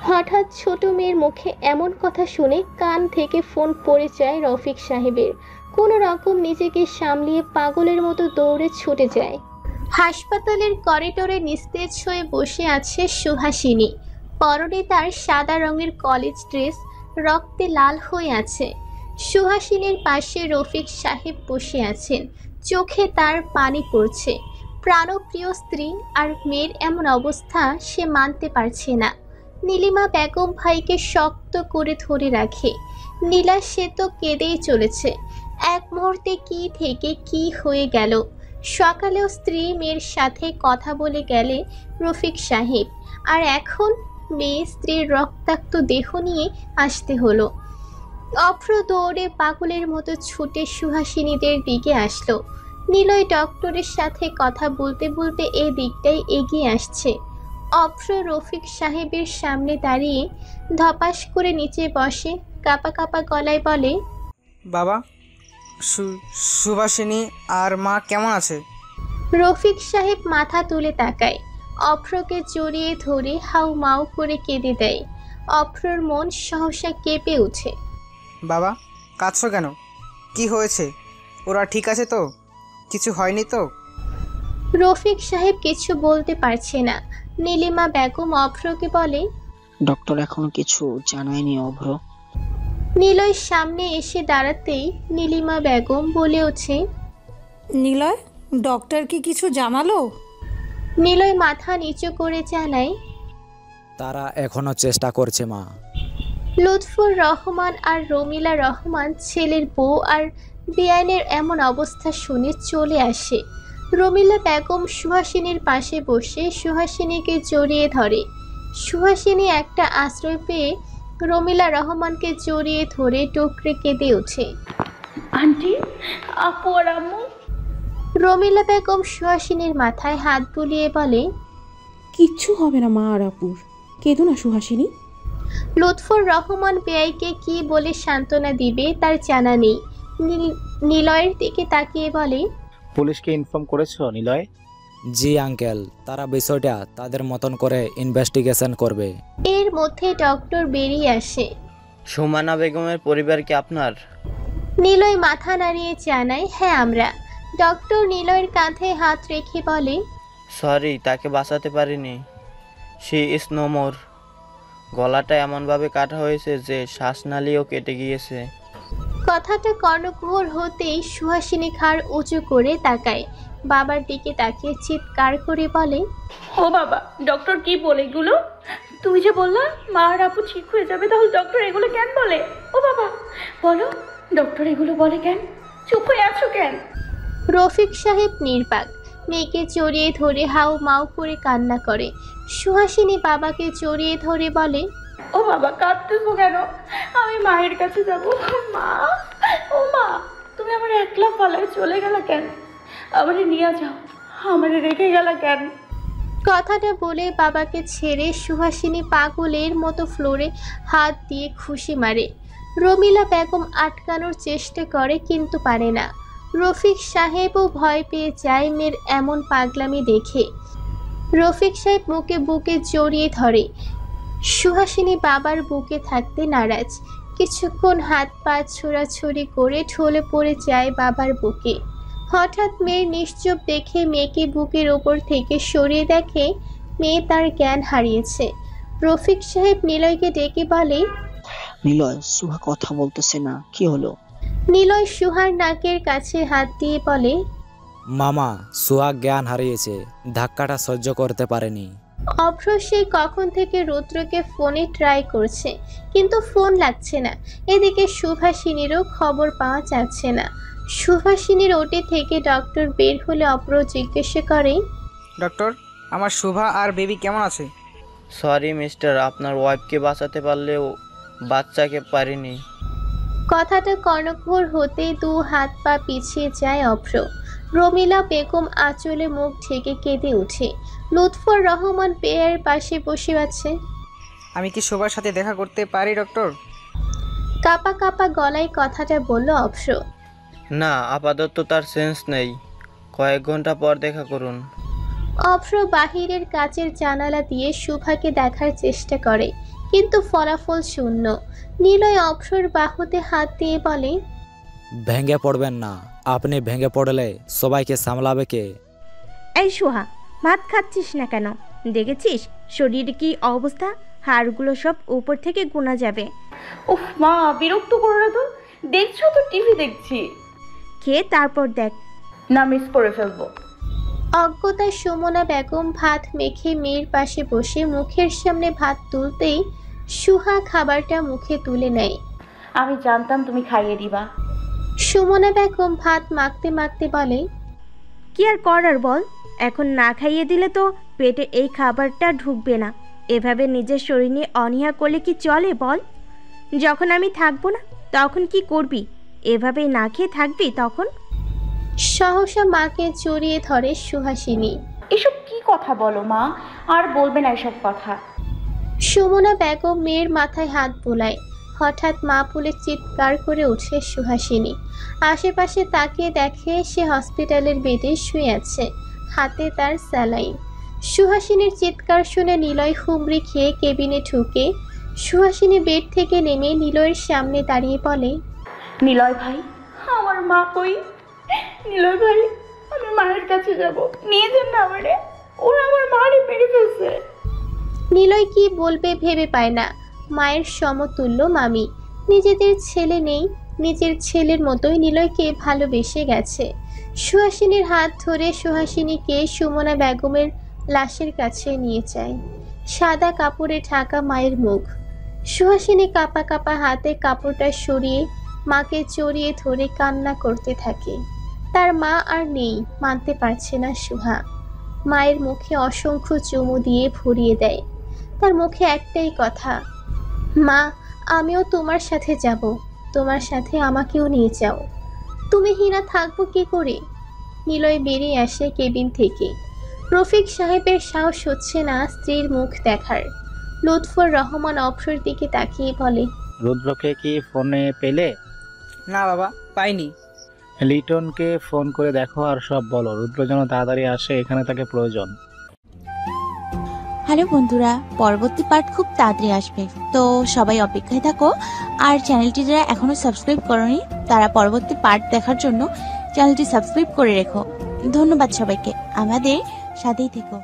Speaker 1: হঠাৎ ছোট মেয়ের মুখে এমন কথা শুনে কান থেকে ফোন পড়ে যায় রফিক সাহেবের। কোনো রকম নিজেকে সামলিয়ে পাগলের মতো দৌড়ে ছুটে যায়। হাসপাতালের করিডোরে নিস্তেজ হয়ে বসে আছে সুহাসিনী। পরনে তার সাদা রঙের কলেজ ড্রেস রক্তে লাল হয়ে আছে। সুহাসিনীর পাশে রফিক সাহেব বসে আছেন। চোখে তার পানি পড়ছে। প্রাণপ্রিয় স্ত্রী আর মেয়ের এমন অবস্থা সে মানতে পারছে না। নীলিমা বেগম ভাইকে শক্ত করে ধরে রাখে। নীলা সে তো কেঁদেই চলেছে। এক মুহূর্তে কি থেকে কি হয়ে গেল। সকালেও স্ত্রী মেয়ের সাথে কথা বলে গেলে রফিক সাহেব, আর এখন মেয়ে স্ত্রীর রক্তাক্ত দেহ নিয়ে আসতে হলো। অভ্র দৌড়ে পাগলের মতো ছুটে সুহাসিনীদের দিকে আসলো। নিলয় ডক্টরের সাথে কথা বলতে বলতে এই দিকটাই এগিয়ে আসছে। অভ্র রফিক সাহেবের সামনে দাঁড়িয়ে ধপাস করে নিচে বসে কাপা কাপা গলায় বলে,
Speaker 16: বাবা, সুভাষিনী আর মা কেমন আছে?
Speaker 1: রফিক সাহেব মাথা তুলে তাকায়। অভ্রকে জড়িয়ে ধরে হাউ মাউ করে কেঁদে দেয়। অভ্রর মন সহসা কেঁপে ওঠে।
Speaker 16: বাবা, কাঁদছো কেন? কি হয়েছে? ওরা ঠিক আছে তো? কিছু হয়নি তো?
Speaker 1: রফিক সাহেব কিছু বলতে পারছে না। নীলিমা বেগম অভ্রকে বলে,
Speaker 8: ডক্টর এখনো কিছু জানায়নি অভ্র।
Speaker 1: নিলয় সামনে এসে দাঁড়াতেই নীলিমা বেগম বলে ওঠে,
Speaker 12: নিলয়, ডক্টর কি কিছু জানালো?
Speaker 1: নিলয় মাথা নিচু করে জানায়,
Speaker 5: তারা এখনো চেষ্টা করছে মা।
Speaker 1: লুৎফুর রহমান আর রমিলা রহমান ছেলের বউ আর বেআইনের এমন অবস্থা শুনে চলে আসে। রমিলা বেগম সুহাসিনীর পাশে বসে সুহাসিনীকে জড়িয়ে ধরে। সুহাসিনী একটা আশ্রয় পেয়ে রমিলা রহমানকে জড়িয়ে ধরে টুকরে কেঁদে ওঠে।
Speaker 4: আন্টি, আপু আর আম্মু।
Speaker 1: রমিলা বেগম সুহাসিনীর মাথায় হাত বুলিয়ে বলে,
Speaker 17: কিচ্ছু হবে না মা আর আপুর, কেঁদো না সুহাসিনী।
Speaker 1: লুৎফুর রহমান বেআইকে কি বলে সান্ত্বনা দিবে তার জানা নেই। নিলয়ের দিকে তাকিয়ে বলে,
Speaker 18: পুলিশকে ইনফর্ম করেছো নিলয়?
Speaker 5: জি আঙ্কেল, তারা বিষয়টা তাদের মতন করে ইনভেস্টিগেশন করবে।
Speaker 1: এর মধ্যে ডক্টর বেরিয়ে আসে।
Speaker 19: সুমানা বেগমের পরিবার কি আপনার?
Speaker 1: নিলয় মাথা নাড়িয়ে জানায়, হ্যাঁ আমরা। ডক্টর নিলয়ের কাঁধে হাত রেখে বলে,
Speaker 19: সরি, তাকে বাঁচাতে পারিনি। She is no more. গলাটা এমনভাবে কাটা হয়েছে যে শ্বাসনালীও কেটে গিয়েছে।
Speaker 1: কথাটা কর্ণকুহর হতেই সুহাসিনী ঘাড় উঁচু করে তাকায়। বাবার দিকে তাকিয়ে চিৎকার করে বলে,
Speaker 4: ও বাবা, ডক্টর কি বলে এগুলো? তুমি যে বললা মা আর আপু ঠিক হয়ে যাবে, তাহলে ডক্টর এগুলো কেন বলে? ও বাবা বলো, ডক্টর এগুলো বলে কেন? চুপ হয়ে আছো কেন?
Speaker 1: রফিক সাহেব নির্বাক। মেয়েকে জড়িয়ে ধরে হাউ মাউ করে কান্না করে। সুহাসিনী বাবাকে জড়িয়ে ধরে বলে,
Speaker 4: ও বাবা কাঁদতেছো কেন? আমি মায়ের কাছে যাব। মা, ও মা, তুমি আমার একলা পালায় চলে গেলা কেন? আমারে নিয়ে যাও, আমারে রেখে গেলা কেন?
Speaker 1: কথাটা বলে বাবাকে ছেড়ে সুহাসিনী পাগলের মতো ফ্লোরে হাত দিয়ে খুশি মারে। রমিলা বেগম আটকানোর চেষ্টা করে কিন্তু পারে না। রফিক সাহেবও ভয় পেয়ে যায় মেয়ের এমন পাগলামি দেখে। রফিক সাহেব মুখে বুকে জড়িয়ে ধরে। সুহাসিনী বাবার বুকে থাকতে নারাজ। কিছুক্ষণ হাত পা ছোড়াছুড়ি করে ঢলে পড়ে যায় বাবার বুকে। হঠাৎ মেয়ের নিশ্চুপ দেখে মেয়েকে বুকের ওপর থেকে সরিয়ে দেখে মেয়ে তার জ্ঞান হারিয়েছে। রফিক সাহেব নিলয়কে ডেকে বলে,
Speaker 8: নিলয়, সুহা কথা বলতেছে না, কি হলো?
Speaker 1: নিলয় সুহার নাকের কাছে হাত দিয়ে বলে,
Speaker 5: মামা, সুহা জ্ঞান হারিয়েছে, ধাক্কাটা সহ্য করতে পারেনি।
Speaker 1: অভ্র সেই কখন থেকে রুদ্রকে ফোনে ট্রাই করছে কিন্তু ফোন লাগছে না। এদিকে সুভাষিনীরও খবর পাওয়া যাচ্ছে না। সুভাষিনীর ওটি থেকে ডক্টর বের হলে অভ্র জিজ্ঞেস করে,
Speaker 16: ডক্টর, আমার শুভা আর বেবি কেমন আছে?
Speaker 19: সরি মিস্টার, আপনার ওয়াইফকে বাঁচাতে পারলেও বাচ্চাকে পারিনি।
Speaker 1: কথাটা কর্ণকুহর হতে দু হাত পা পিছিয়ে যায় অভ্র। রমিলা বেগম আঁচলে মুখ ঢেকে কেঁদে ওঠে। লুৎফর রহমান পেয়ের পাশে বসে আছে।
Speaker 16: আমি কি শুভার সাথে দেখা করতে পারি ডক্টর?
Speaker 1: কাপা কাপা গলায় কথাটা বলল অভ্র।
Speaker 19: না, আপাতত তার সেন্স নেই, কয়েক ঘন্টা পর দেখা করুন।
Speaker 1: অভ্র বাহিরের কাচের জানালা দিয়ে শুভাকে দেখার চেষ্টা করে কিন্তু ফলাফল শূন্য। নিলয় অভ্রর বাহুতে হাত দিয়ে বলে,
Speaker 5: ভেঙে পড়বেন না, আপনি ভেঙে পড়লে সবাইকে সামলাবে কে?
Speaker 15: এই সোহা, ভাত খাচ্ছিস না কেন? দেখেছিস শরীরে কি অবস্থা? হাড়গুলো সব উপর থেকে গোনা যাবে।
Speaker 4: উফ মা, বিরক্ত করো না তো, দেখছো তো টিভি দেখছি।
Speaker 15: খেয়ে তারপর দেখ।
Speaker 4: না মিস করে ফেলবো।
Speaker 1: অজ্ঞতায় সুমনা বেগম ভাত মেখে মেয়ের পাশে বসে মুখের সামনে ভাত তুলতেই সুহা খাবারটা মুখে তুলে নেয়।
Speaker 4: আমি জানতাম তুমি খাইয়ে দিবা।
Speaker 1: সুমনা বেগম ভাত মাখতে মাখতে বলে,
Speaker 15: কি আর করার বল, এখন না খাইয়ে দিলে তো পেটে এই খাবারটা ঢুকবে না। এভাবে নিজের শরীর নিয়ে অনীহা করলে কি চলে বল? যখন আমি থাকবো না তখন কি করবি? এভাবেই না খেয়ে থাকবি তখন?
Speaker 1: সহসা মাকে জড়িয়ে ধরে সুহাসিনী।
Speaker 4: এসব কি কথা বলো মা, আর বলবে না এসব কথা।
Speaker 1: সুমনা বেগম মেয়ের মাথায় হাত বোলায়। হঠাৎ মা বলে চিৎকার করে উঠে সুহাসিনী। আশেপাশে তাকিয়ে দেখে সে হসপিটালের বেডে শুয়ে আছে, হাতে তার স্যালাইন। সুহাসিনীর চিৎকার শুনে নিলয় হুমড়ি খেয়ে কেবিনে ঢুকে সুহাসিনী বেড থেকে নেমে নিলয়ের সামনে দাঁড়িয়ে বলে,
Speaker 4: নিলয় ভাই, আমার মা কই? নিলয় ভাই, আমি মায়ের কাছে যাব, নিয়ে যান না আমারে, ওরা আমার মারে মেরে ফেলছে।
Speaker 1: নিলয় কি বলবে ভেবে পায় না। মায়ের সমতুল্য মামি, নিজেদের ছেলে নেই, নিজের ছেলের মতোই নিলয়কে ভালোবেসে গেছে। সুহাসিনীর হাত ধরে সুহাসিনীকে সুমনা বেগমের লাশের কাছে নিয়ে যায়। সাদা কাপড়ে ঢাকা মায়ের মুখ। সুহাসিনী কাঁপা কাঁপা হাতে কাপড়টা সরিয়ে মাকে জড়িয়ে ধরে কান্না করতে থাকে। তার মা আর নেই, মানতে পারছে না সুহা। মায়ের মুখে অসংখ্য চুমু দিয়ে ভরিয়ে দেয়। তার মুখে একটাই কথা, মা আমিও তোমার সাথে যাব, তোমার সাথে আমাকেও নিয়ে যাও। তুমি হিনা থাকবো কি করে? নিলয় বেরিয়ে আসে কেবিন থেকে। রফিক সাহেবের সাহস হচ্ছে না স্ত্রীর মুখ দেখার। লুৎফর রহমান অপসর দিকে তাকিয়ে বলে,
Speaker 18: রুদ্রকে কি ফোনে পেলে?
Speaker 16: না বাবা, পাইনি।
Speaker 18: লিটনকে ফোন করে দেখো আর সব বলো, রুদ্র যেন তাড়াতাড়ি আসে, এখানে তাকে প্রয়োজন।
Speaker 20: হ্যালো বন্ধুরা, পরবর্তী পার্ট খুব তাড়াতাড়ি আসবে, তো সবাই অপেক্ষায় থাকো। আর চ্যানেলটি যারা এখনো সাবস্ক্রাইব করোনি তারা পরবর্তী পার্ট দেখার জন্য চ্যানেলটি সাবস্ক্রাইব করে রেখো। ধন্যবাদ সবাইকে, আমাদের সাথেই থেকো।